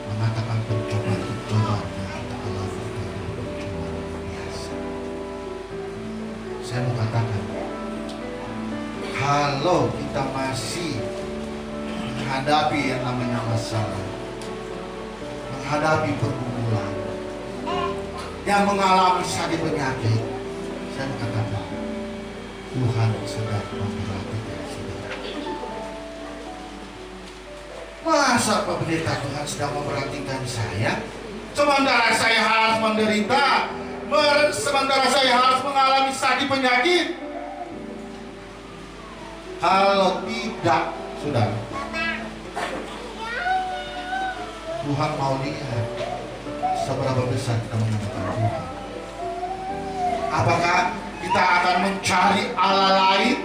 mengatakan pencobaan yang kita alami adalah pencobaan biasa. Saya mau katakan, kalau kita masih menghadapi yang namanya masalah, menghadapi pergumulan, yang mengalami sakit penyakit, saya mau katakan Tuhan sedang memperhatikan saudara. Masa Pak Pendeta Tuhan sedang memperhatikan saya? Sementara saya harus menderita, sementara saya harus mengalami sakit penyakit. Kalau tidak, saudara, Tuhan mau lihat seberapa besar kita mengandalkan Tuhan. Apakah kita akan mencari Allah lain?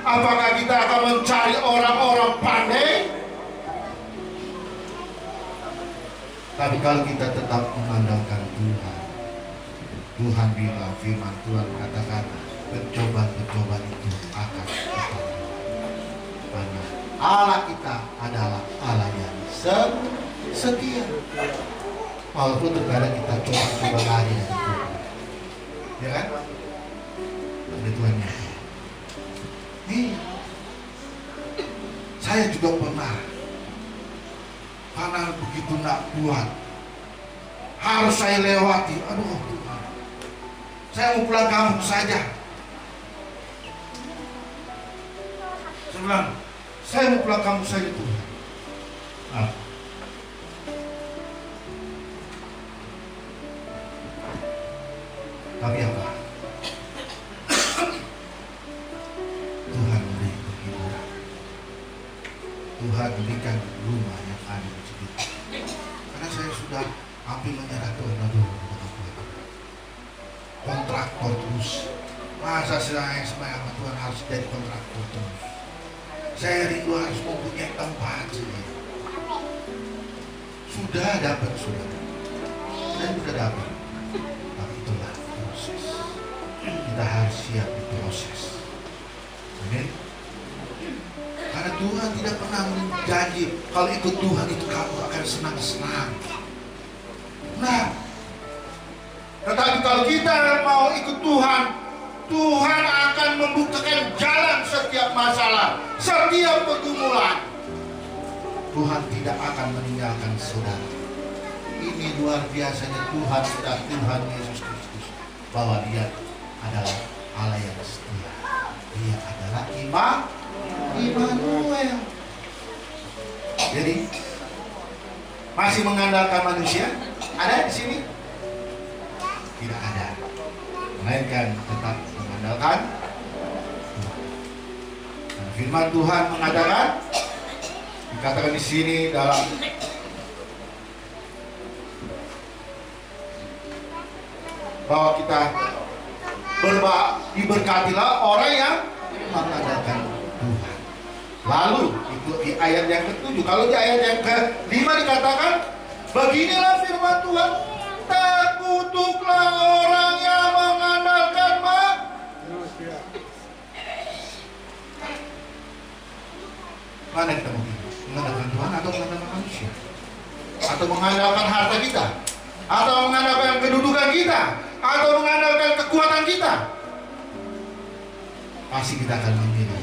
Apakah kita akan mencari orang-orang pandai? Tapi kalau kita tetap mengandalkan Tuhan, Tuhan bilang, firman Tuhan katakan, percobaan-percobaan itu akan datang. Karena Allah kita adalah Allah yang setia. Walaupun terkadang kita coba-coba lari dari Tuhan, ya kan? Ada Tuhan yang nih, saya juga pernah karena begitu nak kuat, harus saya lewati. Aduh Tuhan, saya mau pulang kampung saja. Saya bilang, saya mau pulang kampung saja Tuhan. Nah, tapi apa? Tuhan beri penghiburan. Tuhan berikan rumah yang ada di situ. Karena saya sudah hampir menyerah Tuhan. Aduh, kontraktor terus. Masa saya sama Tuhan harus jadi kontraktor terus? Saya rindu harus mempunyai tempat sendiri. Sudah dapat, sudah. Saya sudah dapat. Tapi itulah proses. Kita harus siap di proses. Amin. Karena Tuhan tidak pernah menjanji kalau ikut Tuhan itu kamu akan senang-senang. Nah, tetapi kalau kita mau ikut Tuhan, Tuhan akan membukakan jalan setiap masalah, setiap pergumulan. Tuhan tidak akan meninggalkan saudara. Ini luar biasanya Tuhan, sudah Tuhan Yesus Kristus, bahwa Dia adalah Allah yang setia. Dia adalah Immanuel. Jadi masih mengandalkan manusia? Ada di sini? Tidak ada. Melainkan tetap mengandalkan Tuhan. Dan firman Tuhan mengatakan, dikatakan di sini dalam bahwa kita diberkatilah orang yang mengandalkan Tuhan. Lalu itu di ayat yang ke-7. Kalau di ayat yang ke-5 dikatakan, beginilah firman Tuhan, tak kutuklah orang yang mengandalkan manusia. Mana kita mungkin mengandalkan Tuhan atau mengandalkan manusia? Atau mengandalkan harta kita? Atau mengandalkan kedudukan kita? Atau mengandalkan kekuatan kita? Pasti kita akan memilih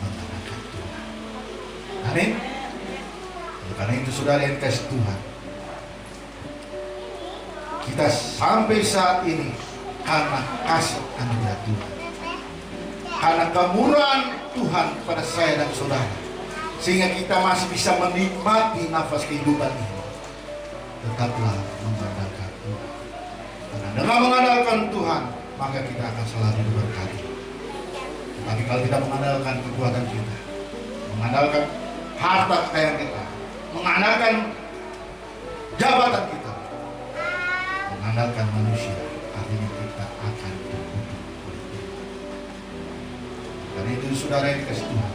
mengandalkan Tuhan. Amin. Karena itu saudara yang kasih Tuhan, kita sampai saat ini karena kasih anugerah Tuhan, karena kemurahan Tuhan pada saya dan saudara, sehingga kita masih bisa menikmati nafas kehidupan ini. Tetaplah mengandalkan Tuhan. Karena dengan mengandalkan Tuhan, maka kita akan selalu diberkati. Tapi kalau tidak mengandalkan kekuatan kita, mengandalkan harta kekayaan kita, mengandalkan jabatan kita, mengandalkan manusia, artinya kita akan terkutuk oleh Tuhan. Karena itu saudara yang dikasih Tuhan,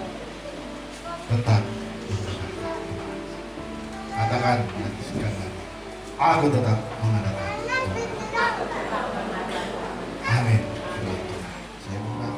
tetap mengandalkan Tuhan. Katakan nanti sekali, aku tetap mengandalkan Tuhan. Amin. Saya buka.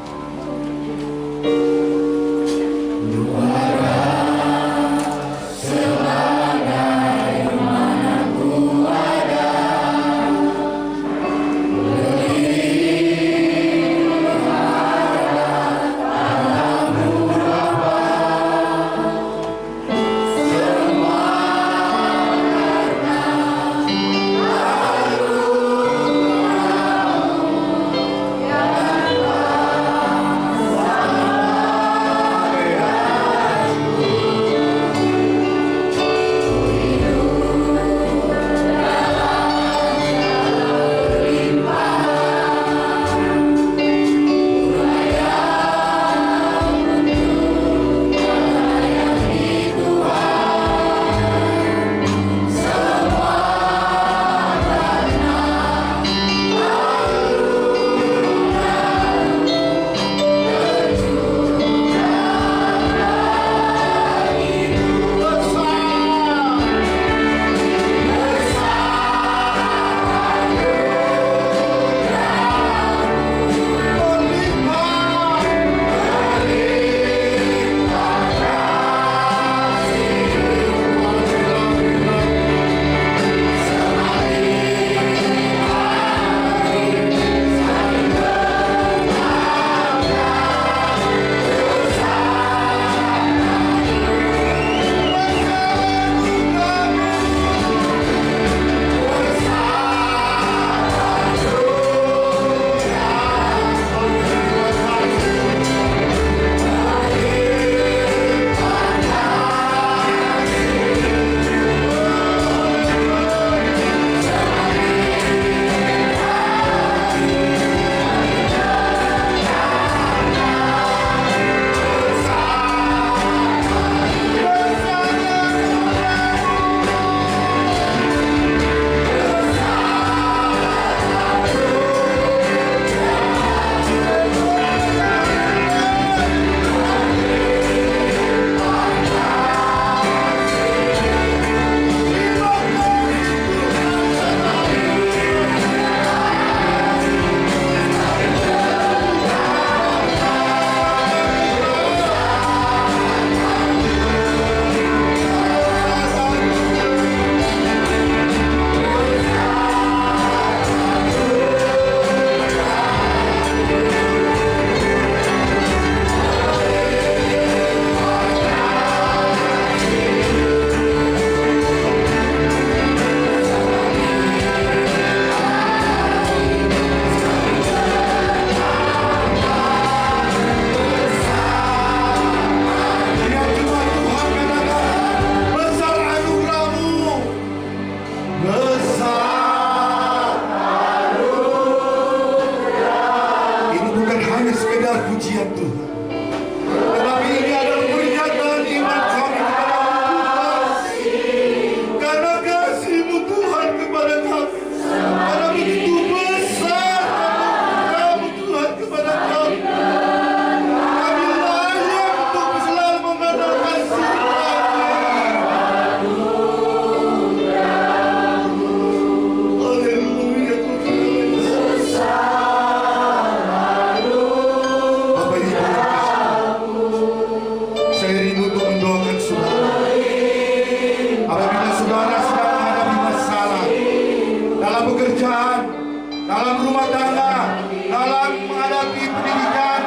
dalam rumah tangga, dalam menghadapi pendidikan,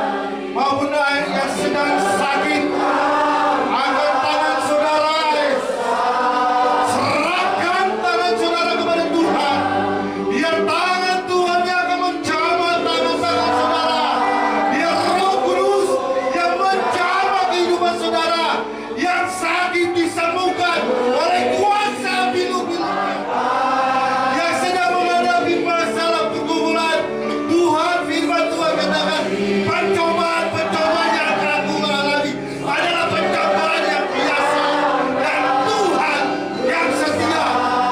maupun yang sedang sakit. Angkat tangan saudara, serahkan tangan saudara kepada Tuhan. Biar tangan Tuhan yang akan menjamah tangan-tangan saudara. Biar Roh Kudus yang menjamah kehidupan saudara. Yang sakit disembuhkan oleh kuasa bilu-bilunya. Yang sedang menghadapi masalah pergumulan, Tuhan, firman Tuhan katakan, pencobaan-pencobaan yang akan aku alami adalah pencobaan yang biasa. Dan Tuhan yang setia,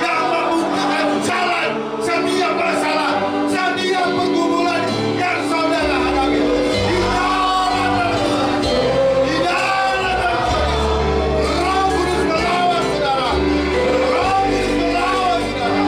yang membukakan jalan setiap masalah, setiap pergumulan yang saudara hadapi. Di dalam nama Tuhan, di dalam nama Tuhan, Roh Kudus melawat saudara. Roh Kudus melawat saudara.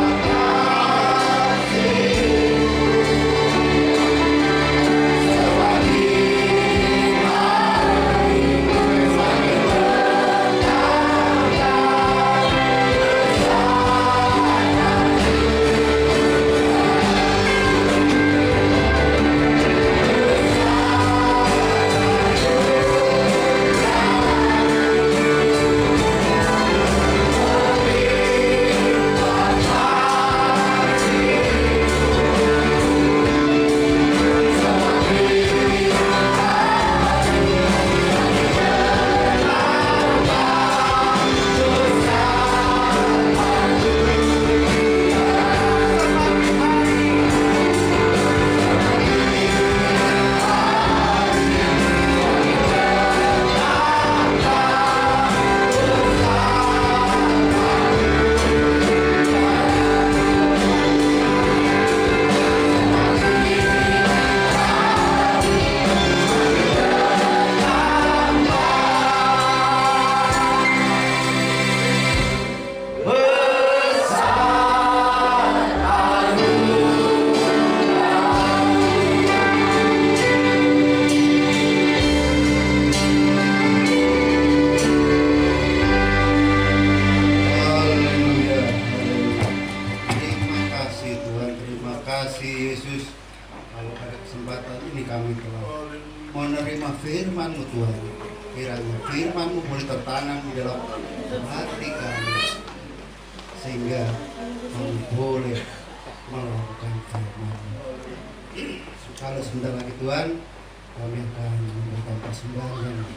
Haleluya. Terima kasih Tuhan, terima kasih Yesus. Kalau pada kesempatan ini kami telah menerima firman-Mu Tuhan. Kiranya firman-Mu boleh tertanam di dalam hati kami, sehingga kami boleh melakukan firman-Mu. Kalau sebentar lagi Tuhan, kami akan memberikan persembahan yang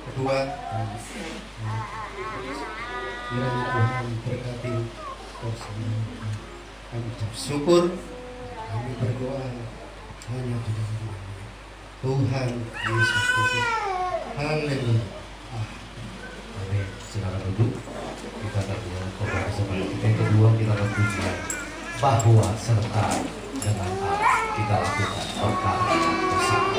kedua. Kiranya Tuhan berkati persembahan. Kami ucap syukur, kami berdoa hanya di dalam nama Tuhan Yesus Kristus. Haleluya. Amin. Silakan duduk. Kita akan mulai bersama kita yang kedua, kita akan pujian bahwa serta dengan Allah kita lakukan perkara bersama.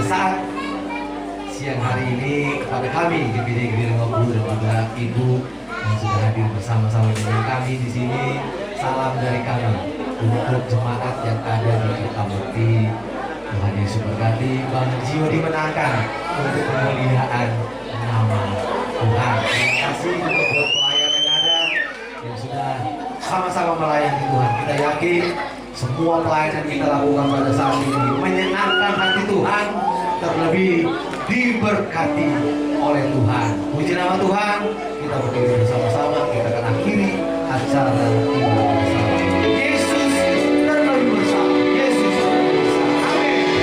bersaat siang hari ini kepada kami DPD Kediri Ngobu dan juga Ibu yang sudah hadir bersama-sama dengan kami di sini. Salam dari kami untuk jemaat yang ada di Kertamukti. Tuhan Yesus berkati. Bang Jio dimenangkan untuk pemuliaan nama Tuhan. Terima kasih untuk buat pelayan yang ada yang sudah sama-sama melayani Tuhan. Kita yakin semua pelayanan kita lakukan pada saat ini menyenangkan hati Tuhan, terlebih diberkati oleh Tuhan. Puji nama Tuhan. Kita berdiri bersama-sama. Kita akan akhiri acara ibadah bersama. Yesus terlebih bersama. Yesus terlebih bersama. Amin.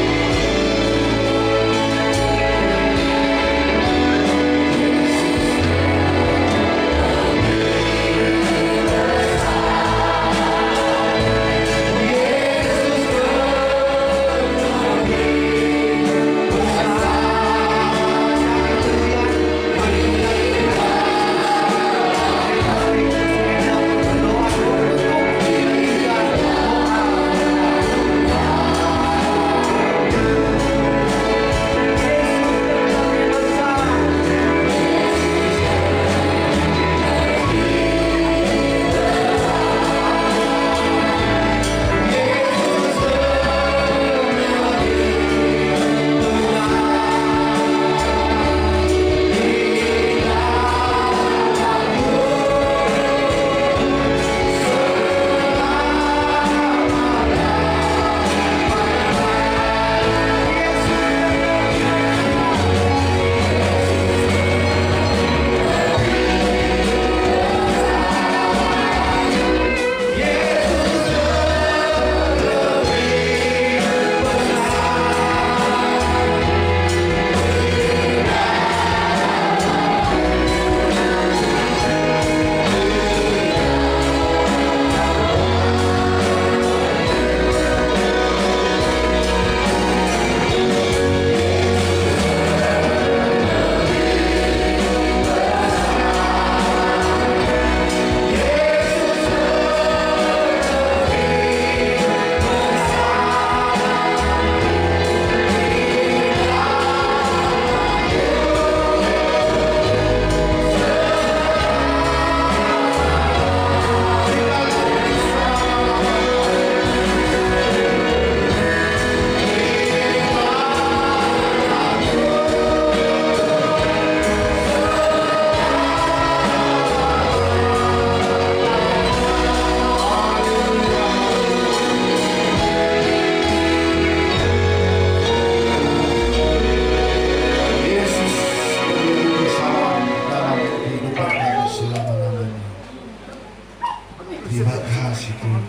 Terima kasih Tuhan,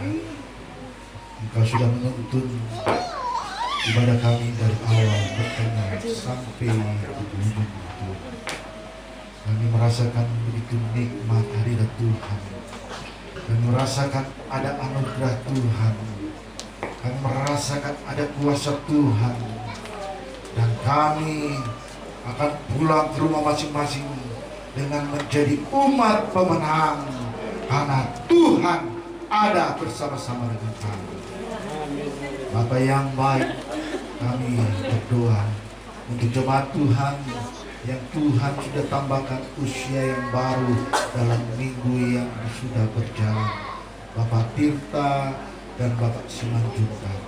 Engkau sudah menuntun ibadah kami dari awal bertengah sampai ke ujung Tuhan. Kami merasakan begitu nikmat hadirat Tuhan. Kami merasakan ada anugerah Tuhan. Kami merasakan ada kuasa Tuhan. Dan kami akan pulang ke rumah masing-masing dengan menjadi umat pemenang, karena Tuhan ada bersama-sama dengan kami. Bapa yang baik, kami berdoa untuk jemaat Tuhan yang Tuhan sudah tambahkan usia yang baru dalam minggu yang sudah berjalan. Bapak Tirta dan Bapak Simanjuntak,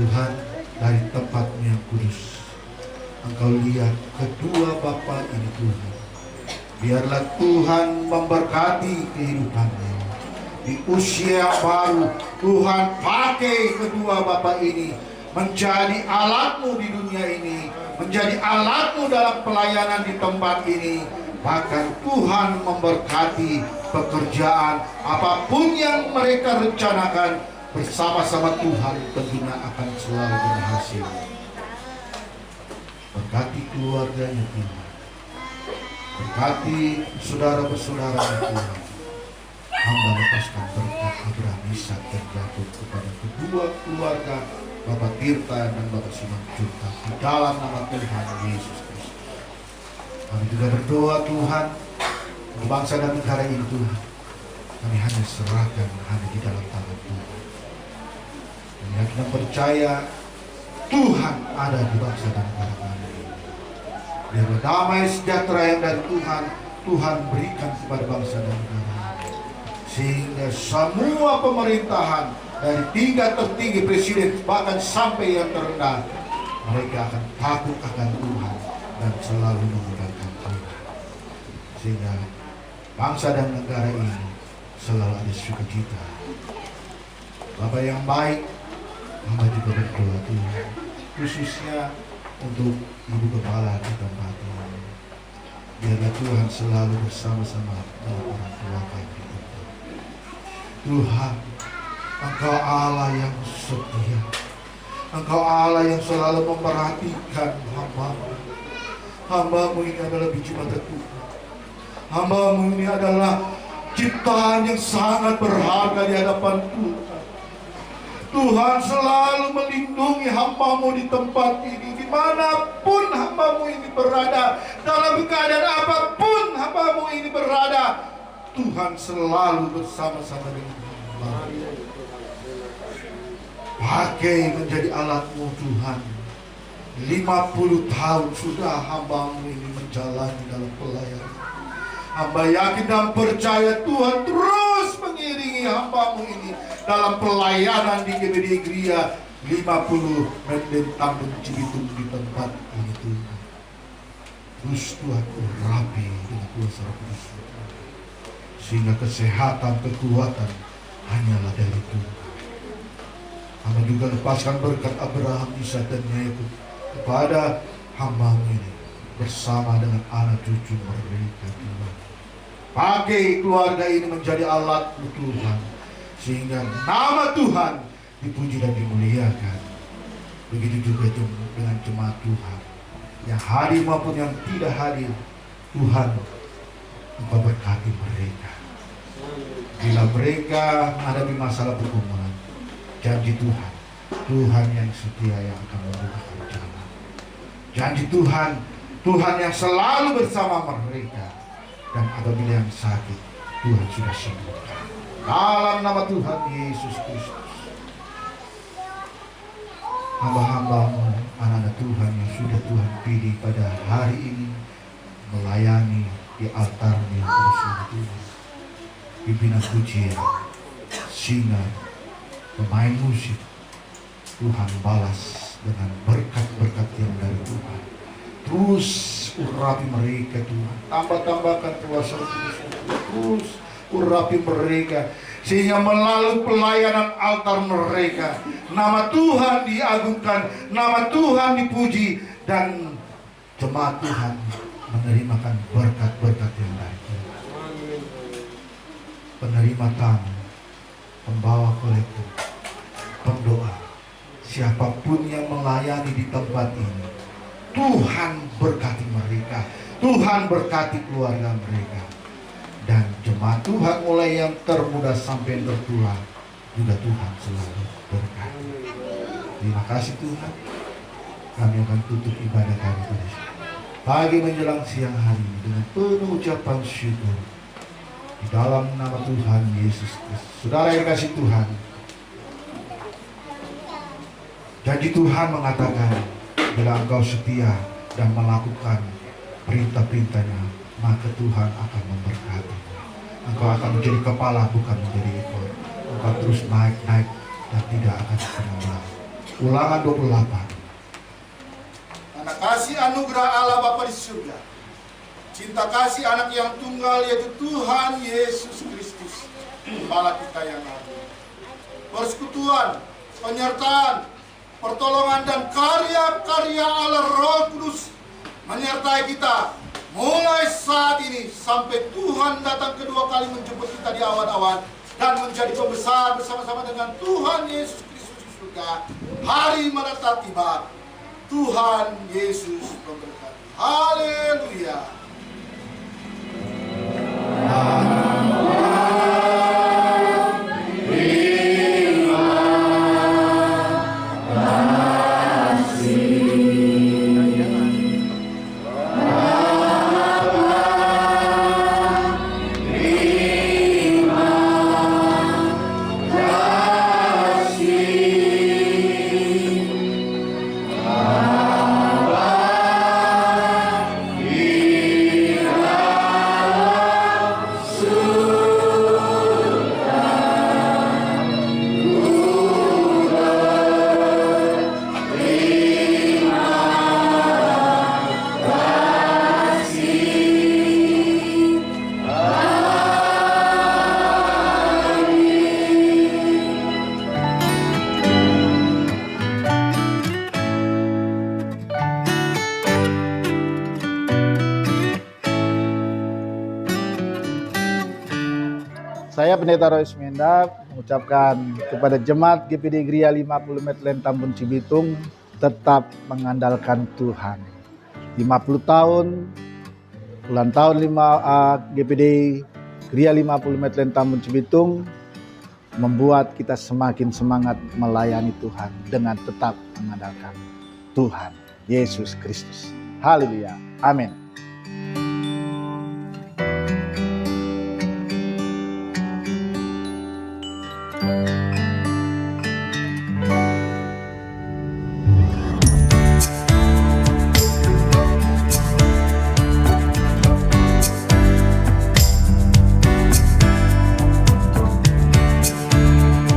Tuhan, dari tempat-Mu yang kudus, Engkau lihat kedua Bapak ini Tuhan. Biarlah Tuhan memberkati kehidupannya. Di usia yang baru, Tuhan pakai kedua Bapak ini menjadi alat-Mu di dunia ini, menjadi alat-Mu dalam pelayanan di tempat ini. Bahkan Tuhan memberkati pekerjaan apapun yang mereka rencanakan bersama-sama Tuhan, tentunya akan selalu berhasil. Berkati keluarganya Tuhan, berkati saudara-saudara Tuhan. Hamba lepaskan berkat Abraham, Ishak dan Yakub kepada kedua keluarga Bapak Tirta dan Bapak Simanjuntak di dalam nama Tuhan Yesus Kristus. Kami juga berdoa Tuhan untuk bangsa dan negara ini Tuhan. Kami hanya serahkan hanya di dalam tangan Tuhan. Kami yakin dan percaya Tuhan ada di bangsa dan negara kami. Biarlah damai sejahtera yang dari Tuhan, Tuhan berikan kepada bangsa dan negara, sehingga semua pemerintahan dari tingkat tertinggi presiden bahkan sampai yang terendah, mereka akan takut akan Tuhan dan selalu menggunakan Tuhan, sehingga bangsa dan negara ini selalu ada sukacita. Bapak yang baik, hamba juga berdoa Tuhan, khususnya untuk Ibu Kepala di tempat ini. Biarlah Tuhan selalu bersama-sama dengan orang tua kami. Tuhan, Engkau Allah yang setia, Engkau Allah yang selalu memperhatikan hamba-Mu. Hamba-Mu ini adalah biji mata Tuhan. Hamba-Mu ini adalah ciptaan yang sangat berharga di hadapan Tuhan. Tuhan selalu melindungi hamba-Mu di tempat ini, dimanapun hamba-Mu ini berada, dalam keadaan apapun hamba-Mu ini berada, Tuhan selalu bersama-sama dengan hamba-Mu. Pakai menjadi alat-Mu Tuhan. 50 tahun sudah hamba-Mu ini menjalani dalam pelayanan. Hamba yakin dan percaya Tuhan terus mengiringi hamba-Mu ini dalam pelayanan di GBD Gria 50 Menden Tambun Cibitung di tempat ini Tuhan. Terus Tuhan urapi dengan kuasa Roh Kudus, sehingga kesehatan, kekuatan hanyalah dari Tuhan. Hamba juga lepaskan berkat Abraham, Ishak dan Yakub kepada hamba-Mu ini bersama dengan anak cucu mereka Tuhan. Pakai keluarga ini menjadi alat-Mu Tuhan, sehingga nama Tuhan dipuji dan dimuliakan. Begitu juga dengan jemaat Tuhan yang hadir maupun yang tidak hadir. Tuhan, Engkau berkati mereka. Bila mereka menghadapi masalah pergumulan, janji Tuhan, Tuhan yang setia yang akan membukakan jalan. Janji Tuhan, Tuhan yang selalu bersama mereka. Dan apabila yang sakit, Tuhan sudah sembuhkan. Dalam nama Tuhan Yesus Kristus, hamba-hamba-Mu, anak-anak Tuhan yang sudah Tuhan pilih pada hari ini melayani di altar-Mu yang kudus Tuhan, pimpinan pujian, singer, pemain musik, Tuhan balas dengan berkat-berkat yang dari Tuhan. Terus urapi mereka Tuhan, tambah-tambahkan kuasa Roh Kudus, terus urapi mereka, sehingga melalui pelayanan altar mereka nama Tuhan diagungkan, nama Tuhan dipuji, dan jemaat Tuhan menerimakan berkat-berkat yang dari Tuhan. Penerima tamu, pembawa kolektif, pendoa, siapapun yang melayani di tempat ini, Tuhan berkati mereka, Tuhan berkati keluarga mereka. Dan jemaat Tuhan mulai yang termuda sampai yang tertua juga Tuhan selalu berkati. Terima kasih Tuhan. Kami akan tutup ibadah kami pada pagi menjelang siang hari dengan penuh ucapan syukur di dalam nama Tuhan Yesus Kristus. Saudara yang kasih Tuhan, janji Tuhan mengatakan, bila engkau setia dan melakukan perintah-perintahnya, maka Tuhan akan memberkati. Engkau akan menjadi kepala, bukan menjadi ekor. Engkau terus naik-naik dan tidak akan pernah berhenti. Ulangan 28. Karena kasih anugerah Allah Bapa di surga, cinta kasih anak yang tunggal yaitu Tuhan Yesus Kristus, Kepala kita yang agung, persekutuan, penyertaan, pertolongan dan karya-karya Allah Roh Kudus menyertai kita mulai saat ini sampai Tuhan datang kedua kali menjemput kita di awan-awan dan menjadi pembesar bersama-sama dengan Tuhan Yesus Kristus di surga. Hari menetap tiba. Tuhan Yesus memberkati. Haleluya. Saya Pendeta Rois Mendak mengucapkan kepada jemaat GPD Gria 50 Metlen Tambun Cibitung tetap mengandalkan Tuhan. 50 tahun, ulang tahun GPD Gria 50 Metlen Tambun Cibitung membuat kita semakin semangat melayani Tuhan dengan tetap mengandalkan Tuhan Yesus Kristus. Haleluya. Amin.